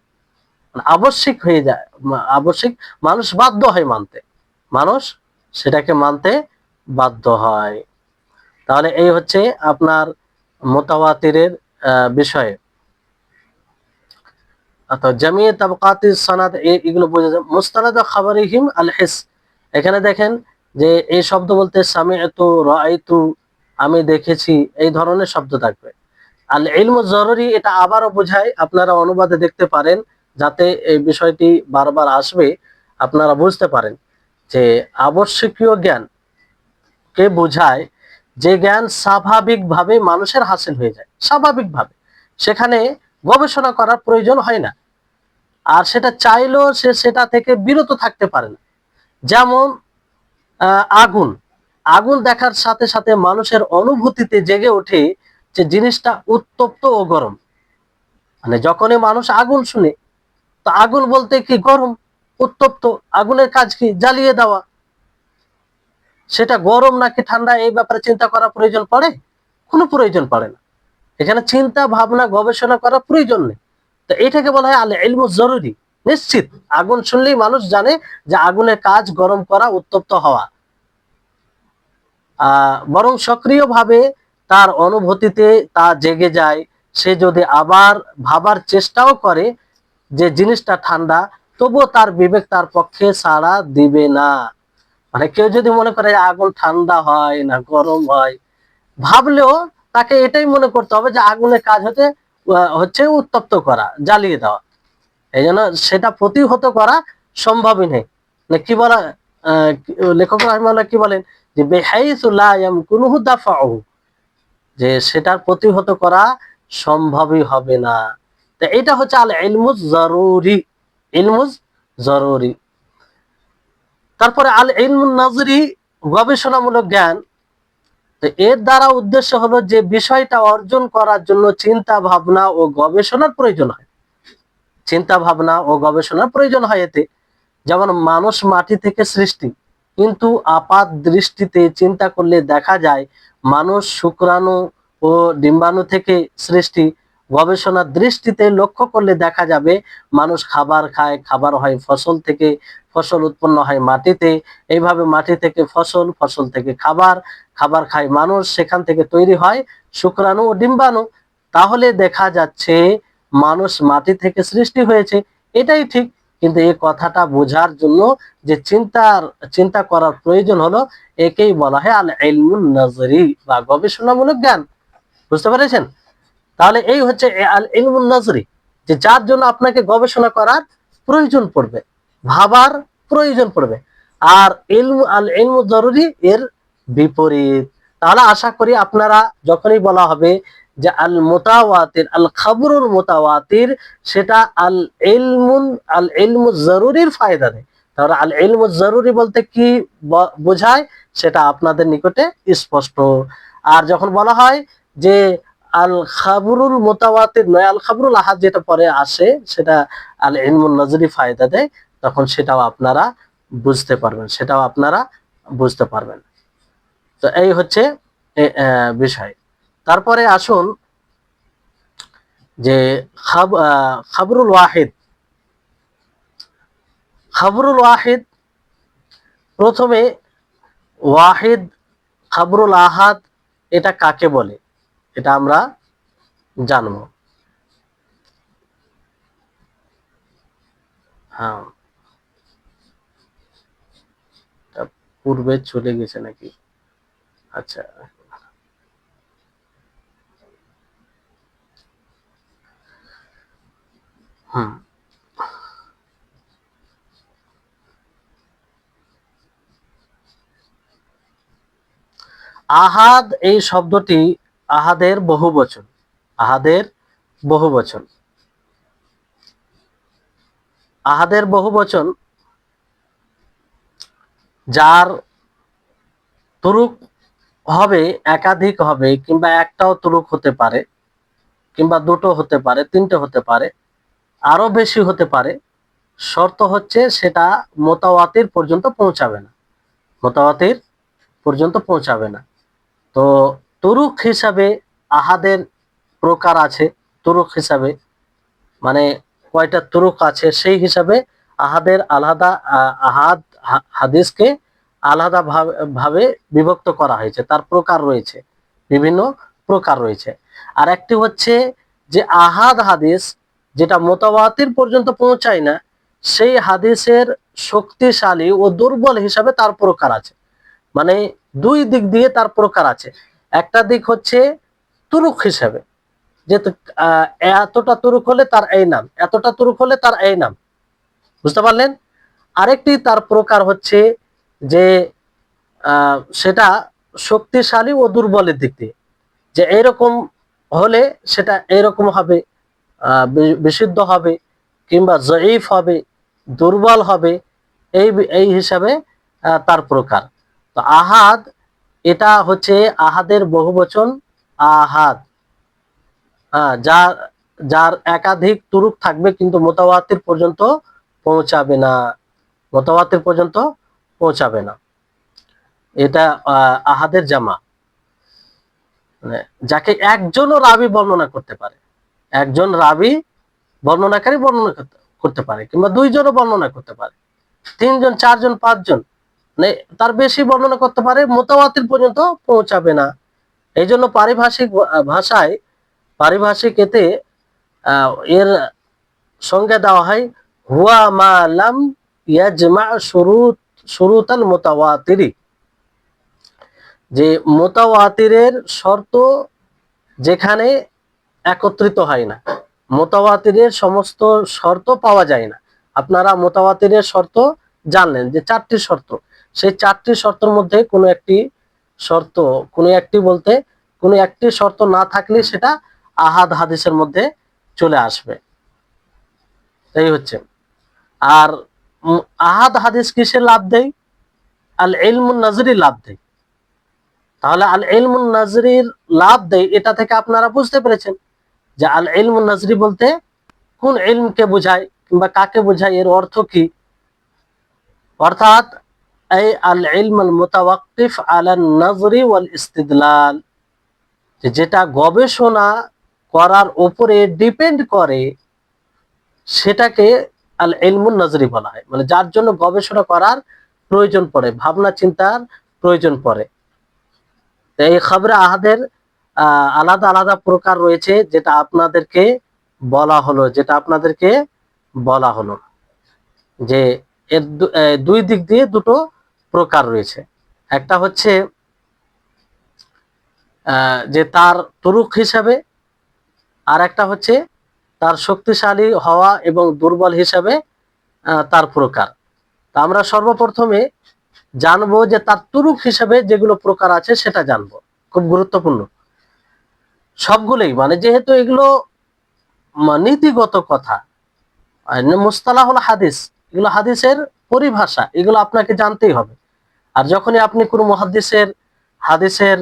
আবশ্যিক হয়ে যায়, আবশ্যিক, মানুষ বাধ্য হয় মানতে, মানুষ সেটাকে মানতে বাধ্য হয়। তাহলে এই হচ্ছে আপনার মুতাওয়াতিরের বিষয়ে, অর্থাৎ জামিয়ে তাবকাতিস সানাদ, এগুলো বোঝা যায়। মুস্তানাদ খাবারিহিম আল হিস, এখানে দেখেন যে এই শব্দ বলতে সামিআতু, রাআইতু, আমি দেখেছি, এই ধরনের শব্দ থাকবে। আল ইলমু জরুরি, এটা আবারও বোঝায়, আপনারা অনুবাদে দেখতে পারেন, যাতে এই বিষয়টি বারবার আসবে, আপনারা বুঝতে পারেন যে আবশ্যকীয় জ্ঞান কে বোঝায় যে জ্ঞান স্বাভাবিকভাবে মানুষের হাসিল হয়ে যায়, স্বাভাবিকভাবে, সেখানে গবেষণা করার প্রয়োজন হয় না, আর সেটা চাইলেও সে সেটা থেকে বিরত থাকতে পারে না। যেমন আগুন, আগুন দেখার সাথে সাথে মানুষের অনুভূতিতে জেগে ওঠে যে জিনিসটা উত্তপ্ত ও গরম। মানে যখনই মানুষ আগুন শুনে, তো আগুন বলতে কি গরম, উত্তপ্ত, আগুনের কাজ কি জ্বালিয়ে দেওয়া, সেটা গরম নাকি ঠান্ডা এই ব্যাপারে চিন্তা করার প্রয়োজন পড়ে? কোনো প্রয়োজন পড়ে না, এখানে চিন্তা ভাবনা গবেষণা করার প্রয়োজন নেই। তো এটাকে বলা হয় আল ইলমু জরুরি, নিশ্চিত, আগুন শুনলেই মানুষ জানে যে আগুনের কাজ গরম করা, উত্তপ্ত হওয়া। বরং সক্রিয়ভাবে তার অনুভূতিতে তা জেগে যায়, সে যদি আবার ভাবার চেষ্টাও করে যে জিনিসটা ঠান্ডা, তবুও তার বিবেক তার পক্ষে ছাড়া দিবে না। মানে কেউ যদি মনে করে আগুন ঠান্ডা হয় না গরম হয়, ভাবলেও তাকে এটাই মনে করতে হবে যে আগুনের কাজ হচ্ছে উত্তপ্ত করা, জ্বালিয়ে দেওয়া। এই জন্য সেটা প্রতিহত করা সম্ভবই নেই। মানে কি বলা, লেখক রাহিমাহুল্লাহ কি বলেন যে বিহাইসু লা ইয়ামকুনুহু দাফাউ, যে সেটার প্রতিহত করা সম্ভবই হবে না। তো এটা হচ্ছে আল ইলমুজ জরুরি, ইলমুজ জরুরি। তারপরে আল ইলমুন নাজরি, গবেষণামূলক জ্ঞান। তো এর দ্বারা উদ্দেশ্য হলো যে বিষয়টা অর্জন করার জন্য চিন্তা ভাবনা ও গবেষণার প্রয়োজন হয়, চিন্তা ভাবনা ও গবেষণার প্রয়োজন হয় এতে। যেমন মানুষ মাটি থেকে সৃষ্টি, কিন্তু আপাত দৃষ্টিতে চিন্তা করলে দেখা যায় মানুষ শুক্রাণু ও ডিম্বাণু থেকে সৃষ্টি। গবেষণার দৃষ্টিতে লক্ষ্য করলে দেখা যাবে মানুষ খাবার খায়, খাবার হয় ফসল থেকে, ফসল উৎপন্ন হয় মাটিতে, এইভাবে মাটি থেকে ফসল, ফসল থেকে খাবার, খাবার খায় মানুষ, সেখান থেকে তৈরি হয় শুক্রাণু ও ডিম্বাণু। তাহলে দেখা যাচ্ছে মানুষ মাটি থেকে সৃষ্টি হয়েছে, এটাই ঠিক। কিন্তু এই কথাটা বোঝার জন্য যে চিন্তা করার প্রয়োজন হলো, একেই বলা হয় আল ইলমুন নাজরি বা গবেষণামূলক জ্ঞান। বুঝতে পেরেছেন? তাহলে এই হচ্ছে আল ইলমুন নাজরি, যে যার জন্য আপনাকে গবেষণা করার প্রয়োজন পড়বে, ভাবার প্রয়োজন পড়বে। আর আল ইলমু জরুরি এর বিপরীত। তাহলে আশা করি আপনারা যখনই বলা হবে যে আল মুতাওয়াতির, আল খাবরুল মুতাওয়াতির, সেটা আল ইলমু জরুরির ফায়দা দেয়। তাহলে আল ইলমু জরুরি বলতে কি বোঝায় সেটা আপনাদের নিকটে স্পষ্ট। আর যখন বলা হয় যে আল খাবরুল মুতাওয়াতির নয়, আল খাবরুল আহাদ যেটা পরে আসে সেটা আল ইলমুন নাজরি ফায়দা দেয়, তখন সেটাও আপনারা বুঝতে পারবেন, সেটাও আপনারা বুঝতে পারবেন। তো এই হচ্ছে বিষয়। তারপরে আসুন যে খাবরুল ওয়াহিদ, খাবরুল ওয়াহিদ, প্রথমে ওয়াহিদ, খাবরুল আহাদ, এটা কাকে বলে এটা আমরা জানবো। হ্যাঁ, পূর্বে চলে গেছে নাকি? আচ্ছা, হুম, আহাদ এই শব্দটি আহাদের বহু বচন, আহাদের বহু বচন, আহাদের বহু বচন, যার তুরুক হবে, একাধিক হবে, কিংবা একটাও তুরুক হতে পারে, কিংবা দুটো হতে পারে, তিনটে হতে পারে, আরো বেশি হতে পারে। শর্ত হচ্ছে সেটা মোতাওয়াতির পর্যন্ত পৌঁছাবে না, মোতাওয়াতির পর্যন্ত পৌঁছাবে না। তো তুরুক হিসাবে আহাদের প্রকার আছে, তুরুক হিসাবে, মানে কয়টা তুরুক আছে সেই হিসাবে আহাদের আলাদা আহাদ হাদিসকে আলাদা ভাবে বিভক্ত করা হয়েছে, তার প্রকার রয়েছে, বিভিন্ন প্রকার রয়েছে। আর একটি হচ্ছে যে আহাদ হাদিস, যেটা মুতাওয়াতির পর্যন্ত পৌঁছায় না, সেই হাদিসের শক্তিশালী ও দুর্বল হিসাবে তার প্রকার আছে। মানে দুই দিক দিয়ে তার প্রকার আছে। একটা দিক হচ্ছে তুরুক হিসাবে, যে এতটা তুরুক হলে তার এই নাম, এতটা তুরুক হলে তার এই নাম, বুঝতে পারলেন? আরেকটি তার প্রকার হচ্ছে যে সেটা শক্তিশালী ও দুর্বলের দিক দিয়ে, যে এইরকম হলে সেটা এইরকম হবে, বিশুদ্ধ হবে, কিংবা জয়ীফ হবে, দুর্বল হবে, এই এই হিসাবে তার প্রকার। তো আহাদ, এটা হচ্ছে আহাদের বহুবচন আহাদ, যার যার একাধিক তুরুক থাকবে কিন্তু মুতাওয়াতির পর্যন্ত পৌঁছাবে না, মুতাওয়াতির পর্যন্ত পৌঁছাবে না, এটা আহাদের জামা। মানে যাকে একজনও রাবি বর্ণনা করতে পারে, একজন রাবি বর্ণনাকারী বর্ণনা করতে পারে, কিংবা দুইজনও বর্ণনা করতে পারে, তিনজন, চারজন, পাঁচজন, মানে তার বেশি বর্ণনা করতে পারে, মুতাওয়াতির পর্যন্ত পৌঁছাবে না। এই জন্য পারিভাষিক ভাষায়, পারিভাষিক এতে এর সংজ্ঞা দেওয়া হয় হুয়া মা লাম ইয়াজমা শুরুতাল মুতাওয়াতিরি, যে মুতাওয়াতিরের শর্ত যেখানে একত্রিত হয় না, মুতাওয়াতিরের সমস্ত শর্ত পাওয়া যায় না। আপনারা মুতাওয়াতিরের শর্ত জানলেন যে 4টি শর্ত, সেই 4টি শর্তের মধ্যে কোনো একটি শর্ত, কোনো একটি বলতে কোনো একটি শর্ত না থাকলে সেটা আহাদ হাদিসের মধ্যে চলে আসবে, এই হচ্ছে। আর আহাদ হাদিস কিসের লাভ দেয়? আল ইলমুন নাজরি লাভ দেয়। তাহলে আল ইলমুন নাজরির লাভ দেয়, এটা থেকে আপনারা বুঝতে পেরেছেন যে আল ইলমুন নাজরি বলতে কোন ইলমকে বোঝায় কিংবা কাকে বোঝায়, এর অর্থ কি। অর্থাৎ এই আল ইলম আল মুতাওয়াক্কিফ আলা নাজরি ওয়াল ইস্তিদলাল, যেটা গবেষণা করার উপরে ডিপেন্ড করে, সেটাকে আল ইলমুন নাজরি বলা হয়। মানে যার জন্য গবেষণা করার প্রয়োজন পড়ে, ভাবনা চিন্তার প্রয়োজন পড়ে। এই খবরে আহাদের আলাদা আলাদা প্রকার রয়েছে, যেটা আপনাদেরকে বলা হলো, যেটা আপনাদেরকে বলা হলো যে এর দুই দিক দিয়ে দুটো প্রকার রয়েছে। একটা হচ্ছে যে তার তুরুক হিসাবে, আর একটা হচ্ছে তার শক্তিশালী হওয়া এবং দুর্বল হিসাবে তার প্রকার। তা আমরা সর্বপ্রথমে জানবো যে তার তুরুক হিসাবে যেগুলো প্রকার আছে সেটা জানবো, খুব গুরুত্বপূর্ণ সবগুলোই। মানে যেহেতু এগুলো নীতিগত কথা, মুস্তালাহুল হাদিস, এগুলো হাদিসের পরিভাষা, এগুলো আপনাকে জানতেই হবে। আর যখনই আপনি কোনো মুহাদ্দিসের হাদিসের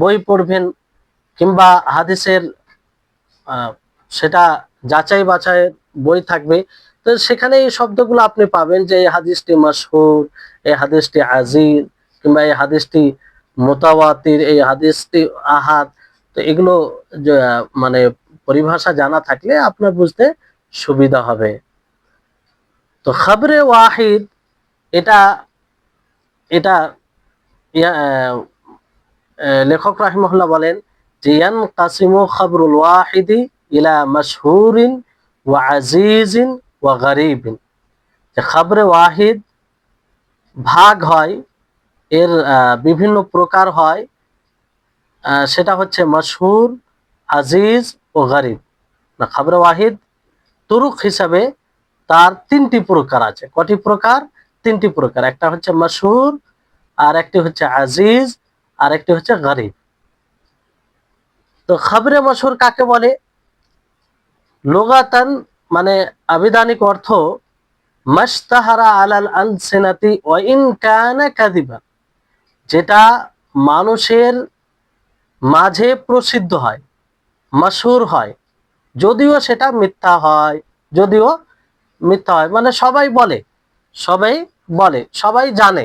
বই পড়বেন, কিংবা হাদিসের সেটা যাচাই বাছাইয়ের বই থাকবে, তো সেখানে এই শব্দগুলো আপনি পাবেন যে এই হাদিসটি মাশহুর, এই হাদিসটি আজিজ, কিংবা এই হাদিসটি মুতাওয়াতির, এই হাদিসটি আহাদ। তো এগুলো মানে পরিভাষা জানা থাকলে আপনার বুঝতে সুবিধা হবে। তো খবরে ওয়াহিদ, এটা এটা লেখক রাহিমাহুল্লাহ বলেন যে ইয়ানকাসিমু খবরুল ওয়াহিদি ইলা মাশহুরিন ওয়া আজিজিন ওয়া গরিবিন, যে খবরে ওয়াহিদ ভাগ হয়, এর বিভিন্ন প্রকার হয়, সেটা হচ্ছে মাশহুর, আজিজ ও গরিব। না, খবরে ওয়াহিদ তুরুক হিসাবে তার 3টি প্রকার আছে। কটি প্রকার? 3টি প্রকার। একটা হচ্ছে মাশহুর, আর একটি হচ্ছে আজিজ, আর একটি হচ্ছে গরিব। তো খবরে মাশহুর কাকে বলে? লুগাতান মানে আবিধানিক অর্থ মাশতাহারা আলাল আলসিনাতি ওয়া ইন কানা কাযিবা, যেটা মানুষের মাঝে প্রসিদ্ধ হয়, মাশহুর হয়, যদিও সেটা মিথ্যা হয়, যদিও মিথ্যা হয়, মানে সবাই বলে, সবাই বলে, সবাই জানে,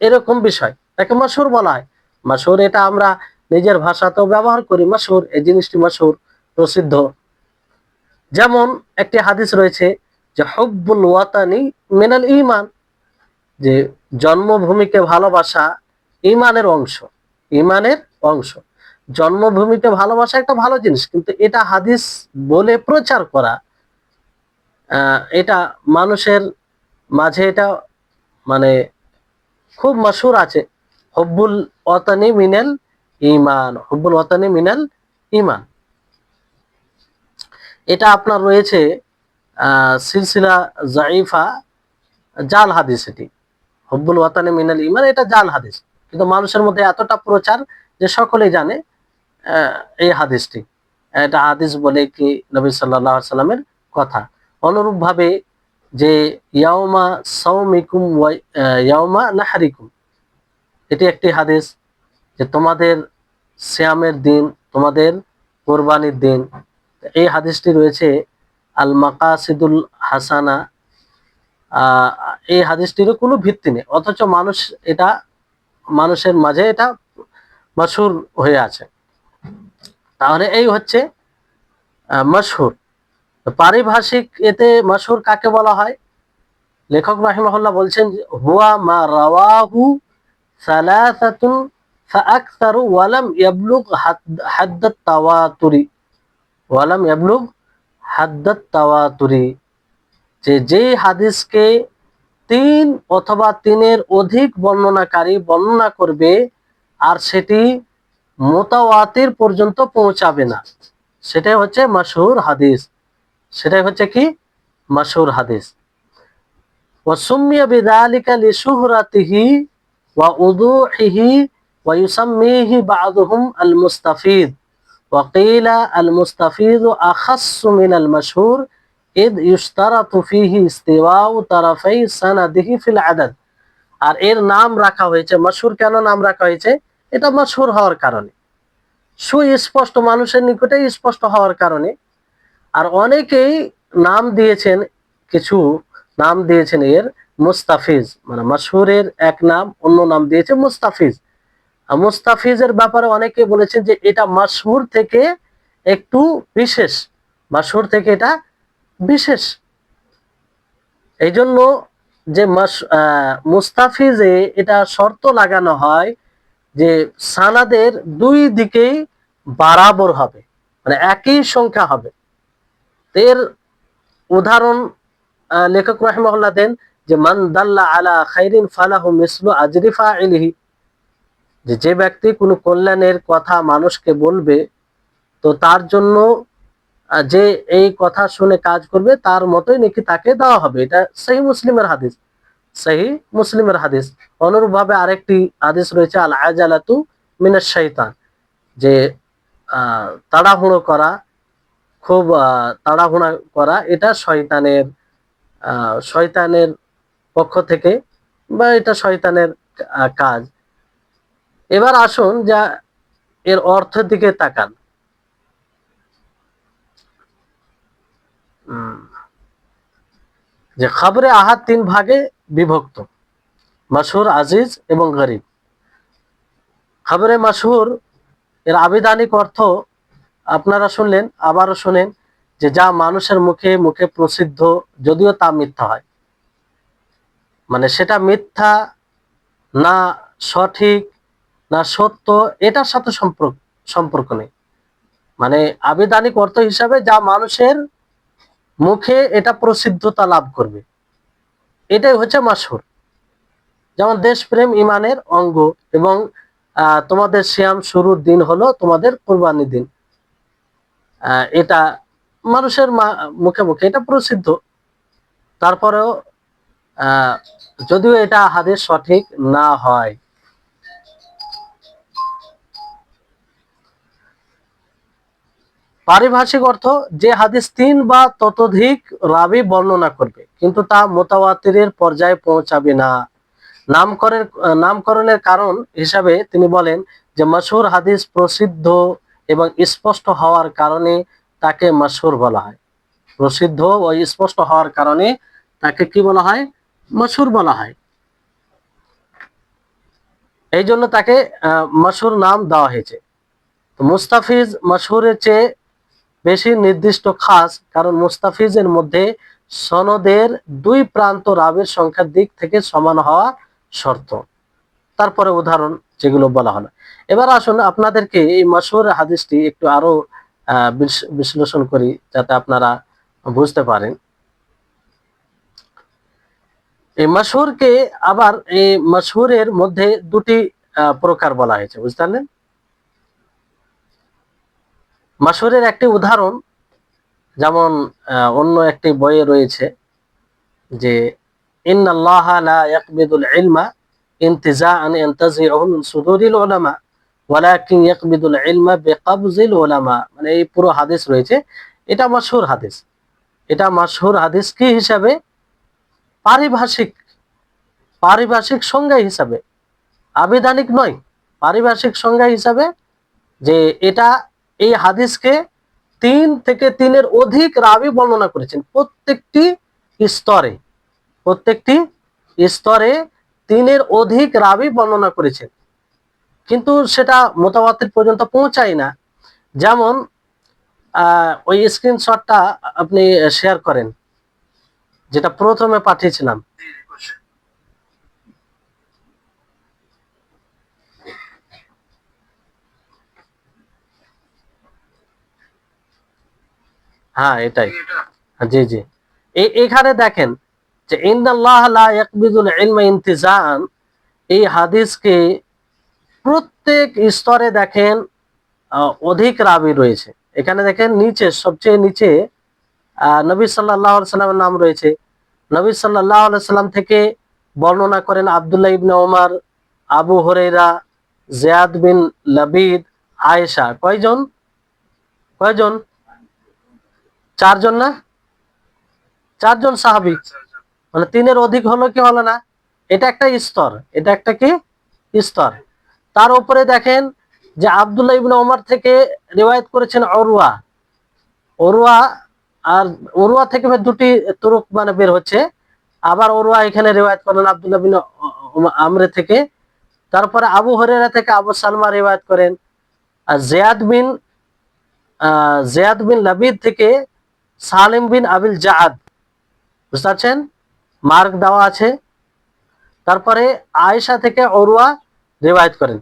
এরকম বিষয় তাকে মাশহুর বলা হয়। মাশহুর এটা আমরা নিজের ভাষাতেও ব্যবহার করি, মাশহুর, এই জিনিসটি মাশহুর, প্রসিদ্ধ। যেমন একটি হাদিস রয়েছে যে হুব্বুল ওয়াতানি মিনাল ঈমান, যে জন্মভূমিকে ভালোবাসা ঈমানের অংশ, ঈমানের অংশ। জন্মভূমিকে ভালোবাসা একটা ভালো জিনিস, কিন্তু এটা হাদিস বলে প্রচার করা, এটা মানুষের মাঝে এটা মানে খুব মশহুর আছে, হুব্বুল ওয়াতানি মিনাল ঈমান, হুব্বুল ওয়াতানি মিনাল ঈমান। এটা আপনার রয়েছে সিলসিলা জাইফা, জাল হাদিস। এটি হুব্বুল ওয়াতানি মিনাল ঈমান, এটা জাল হাদিস, কিন্তু মানুষের মধ্যে এতটা প্রচার যে সকলেই জানে এই হাদিসটি, এটা হাদিস বলে কি নবী সাল্লাল্লাহু আলাইহি সাল্লামের কথা। অনুরূপ ভাবে যে ইয়াউমা সাওমিকুম ওয়া ইয়াউমা নাহরিকুম, এটি একটি হাদিস, যে তোমাদের সিয়ামের দিন, তোমাদের কোরবানির দিন। এই হাদিসটি রয়েছে আল মাকাসিদুল হাসানা। এই হাদিসটিরও কোনো ভিত্তি নেই, অথচ মানুষ এটা, মানুষের মাঝে এটা মশহুর হয়ে আছে। তাহলে এই হচ্ছে মশহুর। পারিভাষিক এতে মশহুর কাকে বলা হয়? লেখক রাহিমাহুল্লাহ বলছেন হুয়া মা রাওয়াহু সালাসাতুন ফাআকসারু ওয়ালাম ইয়াবলুগ হাদ্দাত তাওয়াতুরি, ওয়ালাম ইয়াবলুগ হাদ্দাত তাওয়াতুরি, যে যেই হাদিসকে তিন অথবা তিনের অধিক বর্ণনাকারী বর্ণনা করবে আর সেটি মুতাওয়াতির পর্যন্ত পৌঁছাবে না, সেটাই হচ্ছে মশহুর হাদিস, সেটাই হচ্ছে কি মশহুর হাদিস। ওয়াসুম্মিয়া বিযালিকা লিশুহরাতিহি ওয়া উদুহিহি ওয়া ইউসাম্মিহি বা'দুহুম আল মুস্তাফিদ ওয়া কিলা আল মুস্তাফিদ আখাসসু মিনাল মাশহুর ইদ ইশতারাতু ফিহি ইস্তিওয়াউ তারাফাই সানাদিহি ফিল আদাদ। আর এর নাম রাখা হয়েছে মশহুর। কেন নাম রাখা হয়েছে? এটা মশহুর হওয়ার কারণে, সুস্পষ্ট, মানুষের নিকটে স্পষ্ট হওয়ার কারণে। আর অনেকেই নাম দিয়েছেন, কিছু নাম দিয়েছেন এর মুস্তাফিজ, মানে মশহুরের এক নাম, অন্য নাম দিয়েছে মুস্তাফিজ। আর মুস্তাফিজের ব্যাপারে অনেকে বলেছেন যে এটা মশহুর থেকে একটু বিশেষ, মশহুর থেকে এটা বিশেষ। এই জন্য যে মুস্তাফিজে এটা শর্ত লাগানো হয় যে সানাদের দুই দিকেই বরাবর হবে, মানে একই সংখ্যা হবে। এর উদাহরণ লেখক রাহিমাহুল্লাহ দেন যে মান দাল্লা আলা খাইরিন ফালাহু মিসলু আজরি ফাইলিহি, যে ব্যক্তি কোনো কল্যাণের কথা মানুষকে বলবে, তো তার জন্য যে এই কথা শুনে কাজ করবে তার মতোই নাকি তাকে দেওয়া হবে। এটা সহিহ মুসলিমের হাদিস, সহিহ মুসলিমের হাদিস। অনুরূপভাবে আরেকটি হাদিস রয়েছে আল আজালাতু মিনাশ শাইতান, যে তাড়াহুড়ো করা, খুব তাড়াহুড়া করা, এটা শয়তানের, শয়তানের পক্ষ থেকে, বা এটা শয়তানের কাজ। এবার আসুন যা এর অর্থের দিকে তাকান। যে খবরে আহাদ তিন ভাগে বিভক্ত, মশহুর, আজিজ এবং গরিব। খবরে মশহুর এর আবিধানিক অর্থ আপনারা শুনলেন, আবারও শুনেন, যে যা মানুষের মুখে মুখে প্রসিদ্ধ, যদিও তা মিথ্যা হয়, মানে সেটা মিথ্যা না সঠিক না সত্য, এটার সাথে সম্পর্ক নেই। মানে আবিধানিক অর্থ হিসাবে যা মানুষের মুখে এটা প্রসিদ্ধতা লাভ করবে, এটাই হচ্ছে মাশহুর। যেমন দেশপ্রেম ইমানের অঙ্গ, এবং তোমাদের সিয়াম শুরুর দিন হলো তোমাদের কুরবানির দিন, এটা মানুষের মুখে মুখে এটা প্রসিদ্ধ। তারপরেও যদিও এটা হাদিস সঠিক না হয়। পারিভাষিক অর্থ যে হাদিস তিন বা ততোধিক রাবি বর্ণনা করবে কিন্তু তা মুতাওয়াতিরের পর্যায়ে পৌঁছাবে না। নামকরণের কারণ হিসাবে তিনি বলেন যে মশহুর হাদিস প্রসিদ্ধ এবং স্পষ্ট হওয়ার কারণে তাকে মশহুর বলা হয়। প্রসিদ্ধ ও স্পষ্ট হওয়ার কারণে তাকে কি বলা হয়? মশহুর বলা হয়। এই জন্য তাকে মশহুর নাম দেওয়া হয়েছে। তো মুস্তাফিজ মশহুরের চেয়ে বেশি নির্দিষ্ট খাস, কারণ মুস্তাফিজের মধ্যে সনদের দুই প্রান্ত রাবির সংখ্যার দিক থেকে সমান হওয়া শর্ত। তারপরে উদাহরণ যেগুলো বলা হলো। এবার আসুন আপনাদেরকে এই মাশহুর হাদিসটি একটু আরো বিশ্লেষণ করি, যাতে আপনারা বুঝতে পারেন। এই মাশহুরকে আবার এই মাশহুরের মধ্যে দুটি প্রকার বলা হয়েছে, বুঝতে পারলেন। মাশহুরের একটি উদাহরণ যেমন অন্য একটি বইয়ে রয়েছে যে ইন্নাল্লাহা লা ইয়াকবিদুল ইলমা ইনতিজাআন ইয়ানতাজিউহু মিন সুদুরিল উলামা ওয়ালাকিন ইয়াকবিদুল ইলমা বিকবজিল উলামা, মানে এই পুরো হাদিস রয়েছে। এটা মাশহুর হাদিস। এটা মাশহুর হাদিস কি হিসাবে? পারিভাষিক পারিভাষিক সংজ্ঞা হিসাবে, আবিধানিক নয়, পারিভাষিক সংজ্ঞা হিসাবে, যে এটা এই হাদিসকে তিন থেকে তিনের অধিক রাবি বর্ণনা করেছেন স্তরে, প্রত্যেকটি স্তরে তিনের অধিক রাবি বর্ণনা করেছেন, কিন্তু সেটা মুতাওয়াতির পর্যন্ত পৌঁছায় না। যেমন ওই স্ক্রিনশটটা আপনি শেয়ার করেন, যেটা প্রথমে পাঠিয়েছিলাম। হ্যাঁ, এটাই। জি জি, এখানে দেখেন যে ইন্নাল্লাহ লা ইয়াকবিদুল ইলমা ইনতিজাআন, এই হাদিসকে প্রত্যেক স্তরে দেখেন অধিক রাবি রয়েছে। এখানে দেখেন নিচে, সবচেয়ে নিচে নবী সাল্লাল্লাহু আলাইহি সাল্লামের নাম রয়েছে। নবী সাল্লাল্লাহু আলাইহি সাল্লাম থেকে বর্ণনা করেন আব্দুল্লাহ ইবনে ওমর, আবু হুরায়রা, জিয়াদ বিন লাবিদ, আয়েশা। কয়জন? কয়জন? চারজন না? চারজন সাহাবী, মানে তিনের অধিক হলো কি হলো না? এটা একটা স্তর, এটা একটা কি স্তর। তার উপরে দেখেন যে আব্দুল্লাহ ইবনে ওমর থেকে রিওয়ায়াত করেছেন উরওয়া। উরওয়া আর উরওয়া থেকে দুটি তুরুক মানে বের হচ্ছে। আবার উরওয়া এখানে রিওয়ায়াত করেন আব্দুল্লাহ বিন আমরে থেকে। তারপরে আবু হুরায়রা থেকে আবু সালমা রিওয়ায়াত করেন। আর জিয়াদ বিন লাবিদ থেকে সালিম বিন আবিল জাআদ, বুঝতে পারছেন? মার্ক দেওয়া আছে। তারপরে আয়েশা থেকে উরওয়া রিওয়ায়াত করেন।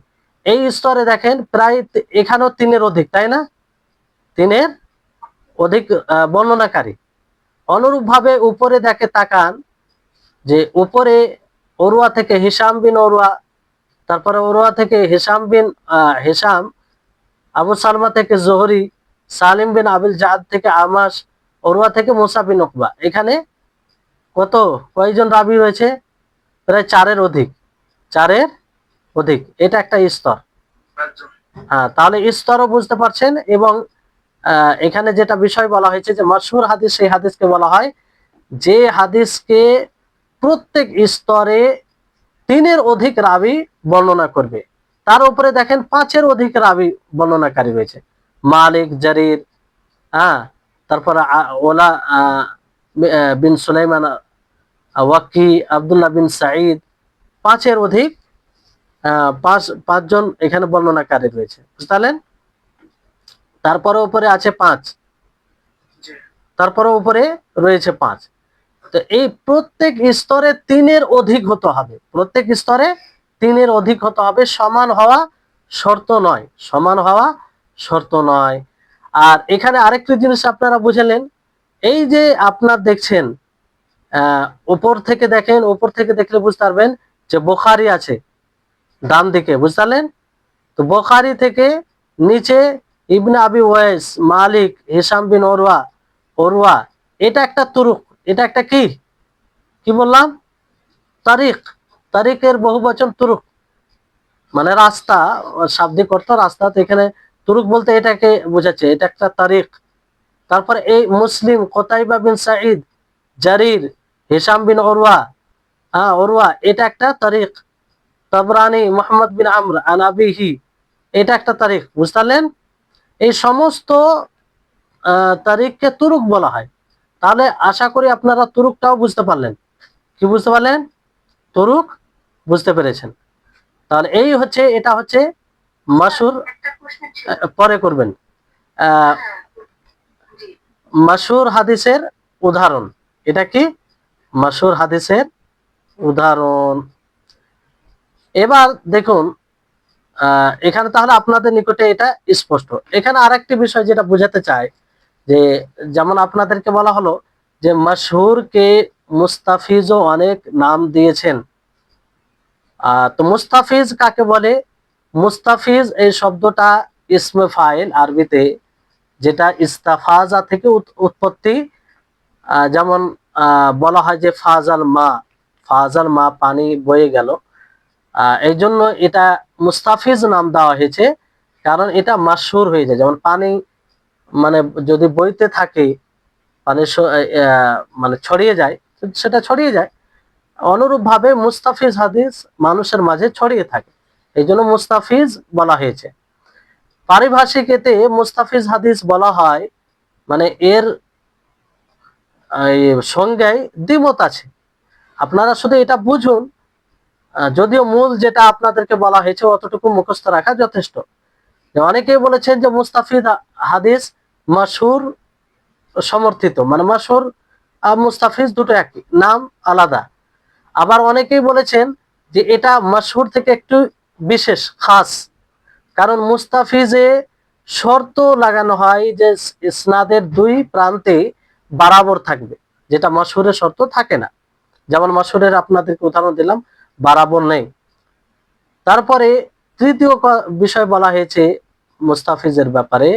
এই স্তরে দেখেন প্রায় এখানেও তিনের অধিক, তাই না? তিনের অধিক বর্ণনাকারী। অনুরূপভাবে উপরে দেখে তাকান, যে উপরে উরওয়া থেকে হিশাম বিন উরওয়া, তারপরে উরওয়া থেকে হিশাম বিন হিশাম, আবু সালমা থেকে জোহরি, সালিম বিন আবিল জাদ থেকে আমাস, উরওয়া থেকে মুসা বিন উকবা। এখানে কয়জন রাবি রয়েছে? প্রায় চারের অধিক, চারের অধিক। এটা একটা স্তর। হ্যাঁ, তাহলে স্তরও বুঝতে পারছেন। এবং এখানে যেটা বিষয় বলা হয়েছে যে মাশহুর হাদিস, সেই হাদিসকে বলা হয় যে হাদিসকে প্রত্যেক স্তরে তিনের অধিক রাবি বর্ণনা করবে। তার উপরে দেখেন পাঁচের অধিক রাবি বর্ণনাকারী রয়েছে, মালিক, জারির, হ্যাঁ, তারপরে ওলা বিন সুলাইমান, ওয়াকি, আব্দুল্লাহ বিন সাঈদ, পাঁচের অধিক পাঁচজন এখানে বর্ণনাকারী রয়েছে, বুঝতে পারলেন? তারপরে উপরে আছে পাঁচ, তারপরে উপরে রয়েছে পাঁচ। তো এই প্রত্যেক স্তরে তিনের অধিক হতে হবে, প্রত্যেক স্তরে তিনের অধিক হতে হবে, সমান হওয়া শর্ত নয়, সমান হওয়া শর্ত নয়। আর এখানে আরেকটি জিনিস আপনারা বুঝলেন, এই যে আপনার দেখছেন উপর থেকে দেখেন, উপর থেকে দেখলে বুঝতে পারবেন যে বুখারী আছে ডান দিকে, বুঝতে পারলেন? তো বুখারী থেকে নিচে ইবনে আবি ওয়াইস, মালিক, হিশাম বিন উরওয়া, উরওয়া, এটা একটা তুরুক, এটা একটা কি কি বললাম? তারিক। তারিকের বহুবচন তুরুক, মানে রাস্তা, শাব্দিক অর্থ রাস্তা। তো এখানে তুরুক বলতে এটাকে বোঝাচ্ছে, এটা একটা তারিক। তারপরে এই মুসলিম, কুতাইবা বিন সাঈদ, জারির, হিশাম বিন উরওয়া, উরওয়া, এটা একটা তারিক। তাবরানি, মুহাম্মদ বিন আমর আন আবিহি, এটা একটা তারিক, বুঝতে পারলেন? এই সমস্ত তারিককে তুরুক বলা হয়। তাহলে আশা করি আপনারা তুরুকটাও বুঝতে পারলেন। কি বুঝতে পারলেন? তুরুক বুঝতে পেরেছেন। তাহলে এই হচ্ছে, এটা হচ্ছে মাশহুর। পরে করবেন। মাশহুর হাদিসের উদাহরণ। এটা কি মাশহুর হাদিসের উদাহরণ। এবার দেখুন এখানে তাহলে আপনাদের নিকটে এটা স্পষ্ট। এখানে আরেকটি বিষয় যেটা বোঝাতে চাই, যে যেমন আপনাদেরকে বলা হলো যে মাশহুরকে মুস্তাফিজও অনেক নাম দিয়েছেন। তো মুস্তাফিজ কাকে বলে? মুস্তাফিজ এই শব্দটা ইসমে ফাইল আরবিতে, যেটা ইস্তাফাজা থেকে উৎপত্তি। যেমন বলা হয় যে ফাজাল মা পানি বয়ে গেল। এই জন্য এটা মুস্তাফিজ নাম দেওয়া হয়েছে, কারণ এটা মাশহুর হয়ে যায়। যেমন পানি মানে যদি বইতে থাকে, পানি মানে ছড়িয়ে যায়, সেটা ছড়িয়ে যায়। অনুরূপ ভাবে মুস্তাফিজ হাদিস মানুষের মাঝে ছড়িয়ে থাকে, এই জন্য মুস্তাফিজ বলা হয়েছে। পারিভাষিক এতে মুস্তাফিজ হাদিস বলা হয়, মানে এর সংজ্ঞায় দ্বিমত আছে। আপনারা শুধু এটা বুঝুন, যদিও মূল যেটা আপনাদেরকে বলা হয়েছে অতটুকু মুখস্থ রাখা যথেষ্ট। অনেকেই বলেছেন যে মুস্তাফিজ হাদিস মাশহুর সমর্থিত, মানে মাশহুর আর মুস্তাফিজ দুটো একই, নাম আলাদা। আবার অনেকেই বলেছেন যে এটা মাশহুর থেকে একটু বিশেষ খাস, কারণ মুস্তাফিজে শর্ত লাগানো হয় যে ইসনাদের দুই প্রান্তে বরাবর থাকবে, যেটা মাশহুরের শর্ত থাকে না। যেমন মাশহুরের আপনাদেরকে উদাহরণ দিলাম, বরাবর নেই। তারপরে তৃতীয় বিষয় বলা হয়েছে মুস্তাফিজের ব্যাপারে,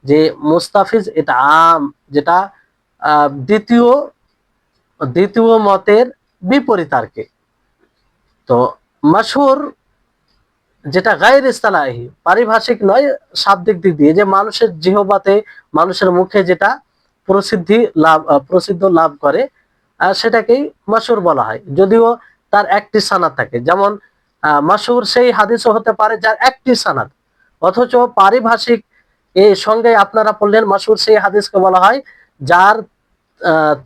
যে মুস্তাফিজ এটা আম, যেটা দ্বিতীয় দ্বিতীয় মতের বিপরীত আর কি। তো মাশহুর যেটা গায়ের ইস্তালাহি, পারিভাষিক নয়, শাব্দিক দিক দিয়ে, যে মানুষের জিহবাতে, মানুষের মুখে যেটা প্রসিদ্ধ লাভ করে, সেটাকেই মাশহুর বলা হয়, যদিও তার একটি সানাদ থাকে। যেমন মাশহুর সেই হাদিসও হতে পারে যার একটি সানাদ, অথচ পারিভাষিক এই সঙ্গে আপনারা পড়লেন মাশহুর সেই হাদিসকে বলা হয় যার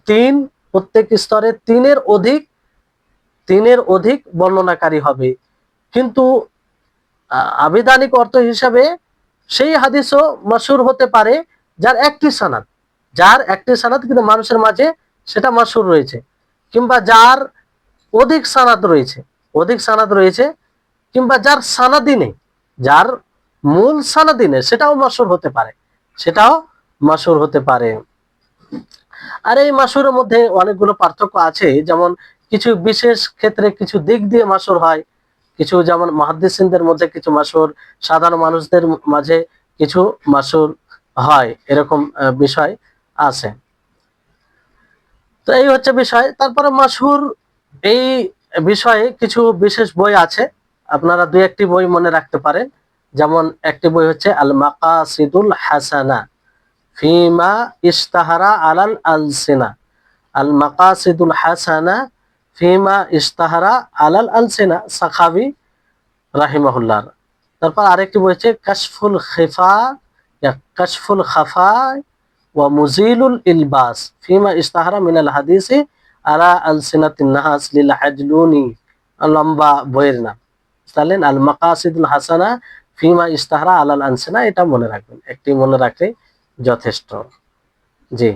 তিন, প্রত্যেক স্তরে তিনের অধিক বর্ণনাকারী হবে। কিন্তু আবিধানিক অর্থ হিসাবে সেই হাদিসও মাশহুর হতে পারে যার একটি সানাদ কিন্তু মানুষের মাঝে সেটা মাশহুর রয়েছে, কিংবা যার অধিক সানাদ রয়েছে, কিংবা যার সানাদি নেই, যার মূল সানাদি নেই, সেটাও মাশহুর হতে পারে। আর এই মাশহুরের মধ্যে অনেকগুলো পার্থক্য আছে। যেমন কিছু বিশেষ ক্ষেত্রে কিছু দিক দিয়ে মাশহুর হয়, কিছু যেমন মুহাদ্দিসিনদের মধ্যে কিছু মাশহুর, সাধারণ মানুষদের মাঝে কিছু মাশহুর হয়, এরকম বিষয় আছে। তো এই হচ্ছে বিষয়। তারপরে মাশহুর এই বিষয়ে কিছু বিশেষ বই আছে, আপনারা দুই একটি বই মনে রাখতে পারেন। যেমন একটি বই হচ্ছে আল মাকাসিদুল হাসানা ফিমা ইশতাহারা আলাল আলসিনা, আল মাকাসিদুল হাসানা ফিমা ইশতাহারা আলাল আলসিনা, সাখাবি রাহিমাহুল্লাহ। তারপর আরেকটি বই হচ্ছে কাশফুল খাফা ওয়া মুজিলুল ইলবাস ফিমা ইশতাহারা মিনাল হাদিসি আলা আলসিনাতিন নাহাস লিল হাজলুনি, লম্বা বইয়ের নাম। তাহলে আল মাকাসিদুল হাসানা ফিমা ইশতাহারা আলাল আলসিনা, এটা মনে রাখবেন, একটি মনে রাখলে যথেষ্ট। জি,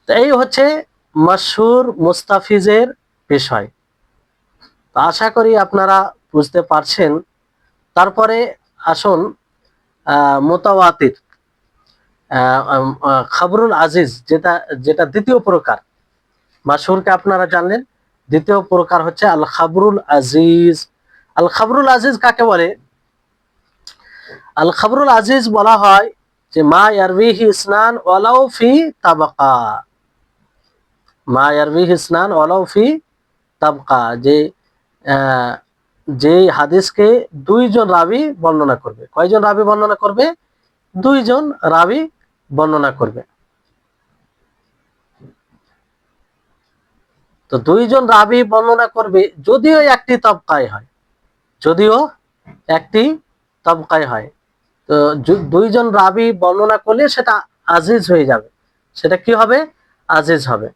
তো এই হচ্ছে মাশহুর মুস্তাফিজের বিষয়। তো আশা করি আপনারা বুঝতে পারছেন। তারপরে আসুন মুতাওয়াতির, খবরুল আজিজ, যেটা যেটা দ্বিতীয় প্রকার। মাশহুরকে আপনারা জানলেন, দ্বিতীয় প্রকার হচ্ছে আল খবরুল আজিজ। আল খবরুল আজিজ কাকে বলে? আল খবরুল আজিজ বলা হয় যে মা ইয়ারবিহি ইসনান ওয়ালাউ ফি তাবাকা, মা ইয়ারবিহি ইসনান ওয়ালাউ ফি তাবকা, যে হাদিসকে দুইজন রাবি বর্ণনা করবে। কয়জন রাবি বর্ণনা করবে? দুইজন রাবি বর্ণনা করবে। তো দুইজন রাবি বর্ণনা করবে, যদিও একটি তবকায় হয়। তো দুইজন রাবি বর্ণনা করলে সেটা আজিজ হয়ে যাবে, সেটা কি হবে? আজিজ হবে।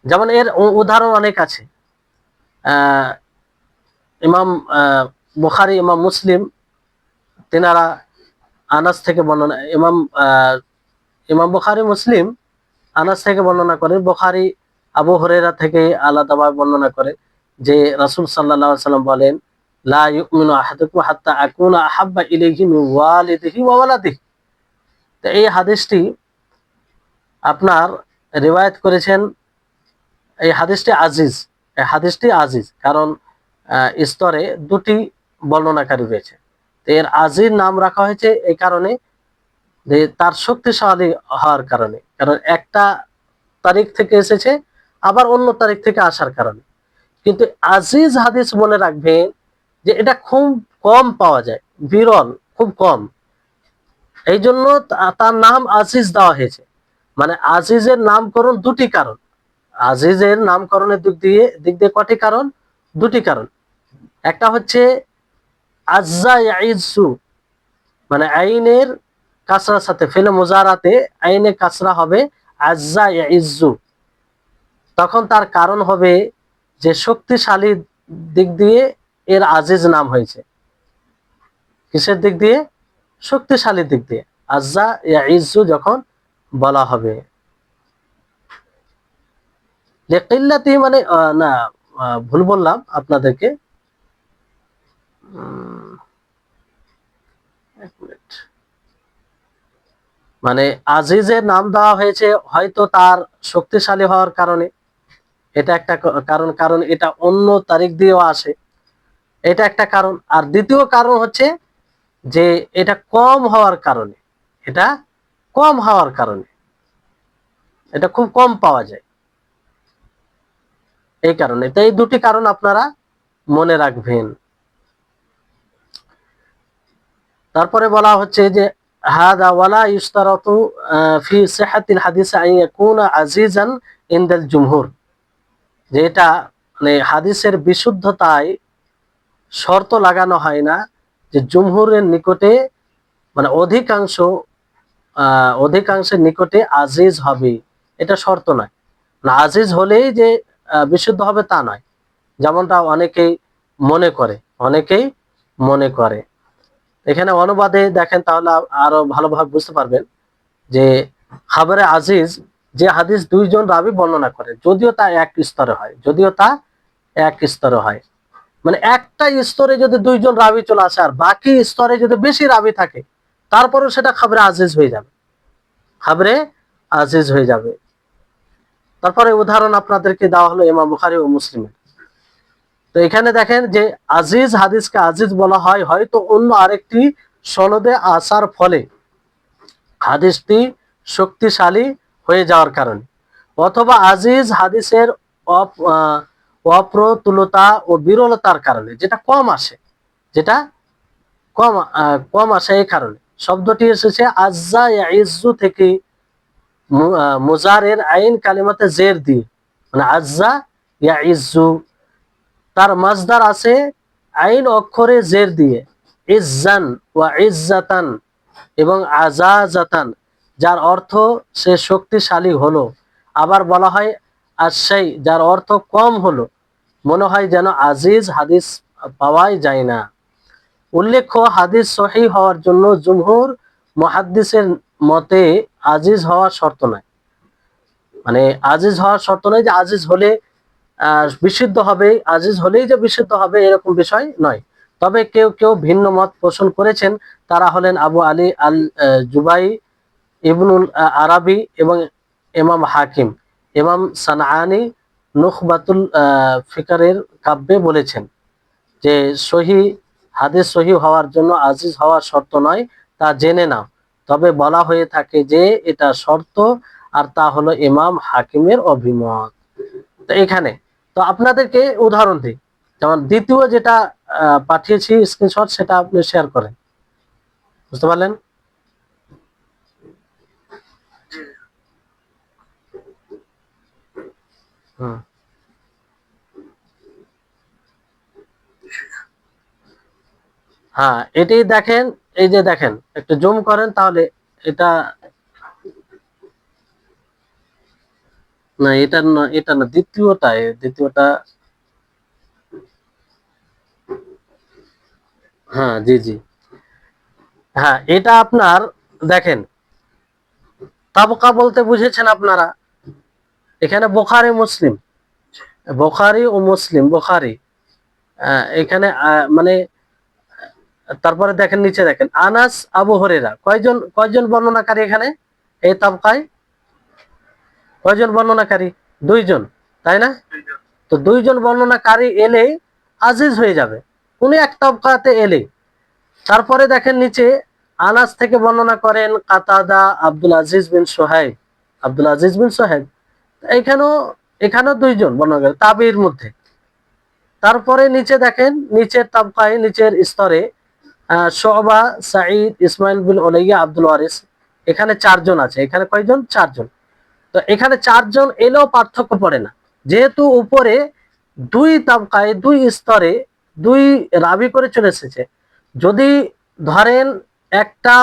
যেমন এর উদাহরণ অনেক আছে। ইমাম বুখারী, ইমাম মুসলিম, তেনারা আনাস থেকে বর্ণনা, ইমাম ইমাম বুখারী মুসলিম আনাস থেকে বর্ণনা করেন, বুখারী আবু হুরায়রা থেকে আলাদাভাবে বর্ণনা করেন যে রাসূল সাল্লাল্লাহু আলাইহি ওয়াসাল্লাম বলেন, লা ইউমিনু আহাদুকুম হাত্তা আকুনা আহাব্বা ইলাইহি মিন ওয়ালিদিহি ওয়া ওয়ালাদিহি। তো এই হাদিসটি আপনার রিওয়ায়াত করেছেন, এই হাদিসটি আজিজ, এই হাদিসটি আজিজ, কারণ স্তরে দুটি বর্ণনাকারী রয়েছে। তো এর আজিজ নাম রাখা হয়েছে এই কারণে যে তার শক্তিশালী হওয়ার কারণে, কারণ একটা তারিখ থেকে এসেছে আবার অন্য তারিখ থেকে আসার কারণে। কিন্তু আজিজ হাদিস মনে রাখবেন যে এটা খুব কম পাওয়া যায়, বিরল, খুব কম। এই জন্য তার নাম আজিজ দেওয়া হয়েছে। মানে আজিজের নামকরণ দুটি কারণ, আজিজের নামকরণের দিক দিয়ে কটি কারণ? দুটি কারণ। একটা হচ্ছে আজ্জা ইয়াইজু, মানে আইনের কাসরার সাথে ফেলে মুজারাতে আইনে কাসরা হবে আজ্জা ইয়াইজু, তখন তার কারণ হবে যে শক্তিশালী দিক দিয়ে এর আজিজ নাম হয়েছে। কিসের দিক দিয়ে? শক্তিশালী দিক দিয়ে আজ্জা ইয়াইজু যখন বলা হবে। লিকিল্লাতি মানে না, ভুল বললাম আপনাদেরকে, এক মিনিট। মানে আজিজের নাম দেওয়া হয়েছে হয়তো তার শক্তিশালী হওয়ার কারণে, এটা একটা কারণ, কারণ এটা অন্য তারিখ দিয়েও আসে, এটা একটা কারণ। আর দ্বিতীয় কারণ হচ্ছে যে এটা কম হওয়ার কারণে, এটা কম হওয়ার কারণে, এটা খুব কম পাওয়া যায় এই কারণে। তো এই দুটি কারণ আপনারা মনে রাখবেন। তারপরে বলা হচ্ছে যে হাদা ওয়ালা ইশতারাতু ফি সিহাতিল হাদিস আন ইয়াকুনা আজিজান ইনদাল জুমহুর, যে এটা মানে হাদিসের বিশুদ্ধতায় শর্ত লাগানো হয় না যে জুমহুরের নিকটে, মানে অধিকাংশের নিকটে আজিজ হবে, এটা শর্ত নয়। না, আজিজ হলেই যে বিশুদ্ধ হবে তা নয়, যেমনটা অনেকেই মনে করে। এখানে অনুবাদে দেখেন তাহলে আরো ভালোভাবে বুঝতে পারবেন যে খাবারে আজিজ যে হাদিস দুইজন রাবি বর্ণনা করে, যদিও তা এক স্তরে হয়, মানে একটা স্তরে যদি দুইজন রাবি চলে আসে আর বাকি স্তরে যদি বেশি রাবি থাকে, তারপরেও সেটা খাবারে আজিজ হয়ে যাবে, খাবারে আজিজ হয়ে যাবে। তারপরে উদাহরণ আপনাদেরকে দেওয়া হলো ইমাম বুখারী ও মুসলিমের। তো এখানে দেখেন যে আজিজ হাদিসকে আজিজ বলা হয় হয়তো অন্য আরেকটি সনদে আসার ফলে হাদিসটি শক্তিশালী হয়ে যাওয়ার কারণে, অথবা আজিজ হাদিসের অপ্রতুলতা ও বিরলতার কারণে, যেটা যেটা কম আসে এই কারণে। শব্দটি এসেছে আজ্জা ইয়াইজ্জু থেকে, মুজারের আইন কালিমাতে জের দিয়ে, মানে আজ্জা ইয়াইজ্জু। তার মাজদার আছে আইন অক্ষরে জের দিয়ে, ইজ্জান ওয়া ইজ্জাতান এবং আজাজাতান, যার অর্থ সে শক্তিশালী হলো। আবার বলা হয় আশাই, যার অর্থ কম হলো, মনে হয় যেন আজিজ হাদিস পাওয়াই যায় না। উল্লেখ্য হাদিস সহিহ হওয়ার জন্য জুমহুর মুহাদ্দিসের মতে আজিজ হওয়ার শর্ত নয়, মানে আজিজ হওয়ার শর্ত নয় যে আজিজ হলে বিশুদ্ধ হবে, আজিজ হলেই যে বিশুদ্ধ হবে এরকম বিষয় নয়। তবে কেউ কেউ ভিন্ন মত পোষণ করেছেন, তারা হলেন আবু আলী আল জুবাই, ইবনুল আরাবি এবং ইমাম হাকিম। ইমাম সানআনী নুখবাতুল ফিকারের কাব্যে বলেছেন যে হাদিস সহি হওয়ার জন্য আজিজ হওয়ার শর্ত নয়, তা জেনে নাও, তবে বলা হয়ে থাকে যে এটা শর্ত, আর তা হলো ইমাম হাকিমের অভিমত। তো এখানে তো আপনাদেরকে উদাহরণ দিই, যেমন দ্বিতীয় যেটা পাঠিয়েছি স্ক্রিনশট, সেটা আপনি শেয়ার করেন, বুঝতে পারলেন? হুম, হ্যাঁ এটাই দেখেন, এই যে দেখেন একটু জুম করেন তাহলে। এটা না, এটা না, দ্বিতীয়টা। হ্যাঁ, জি জি, হ্যাঁ এটা আপনার দেখেন, তাবকা বলতে বুঝেছেন আপনারা, এখানে বোখারি মুসলিম, বোখারি ও মুসলিম, বোখারি এখানে মানে তারপরে দেখেন নিচে দেখেন আনাস আবু হুরায়রা, কয়জন কয়জন বর্ণনাকারী এখানে এই তাবকায়? কয়জন বর্ণনাকারী? দুইজন, তাই না? তো দুইজন বর্ণনাকারী এলে আজিজ হয়ে যাবে উনি এক তাবকাতে এলে। তারপরে দেখেন নিচে আনাস থেকে বর্ণনা করেন কাতাদা, আব্দুল আজিজ বিন সোহাইব, আব্দুল আজিজ বিন সোহাইব, এখানেও এখানেও দুইজন বর্ণনা করেন তাবির মধ্যে। তারপরে নিচে দেখেন নিচের তাবকায়, নিচের স্তরে শুবা, সাঈদ, ইসমাইল বিন উলাইয়া, আব্দুল ওয়ারিস, এখানে চারজন আছে। এখানে কয়জন? চারজন। তো এখানে চারজন এলেও পার্থক্য পড়ে না, যেহেতু উপরে দুই তাবকায় দুই স্তরে দুই রাবি করে চলে এসেছে। যদি ধরেন একটা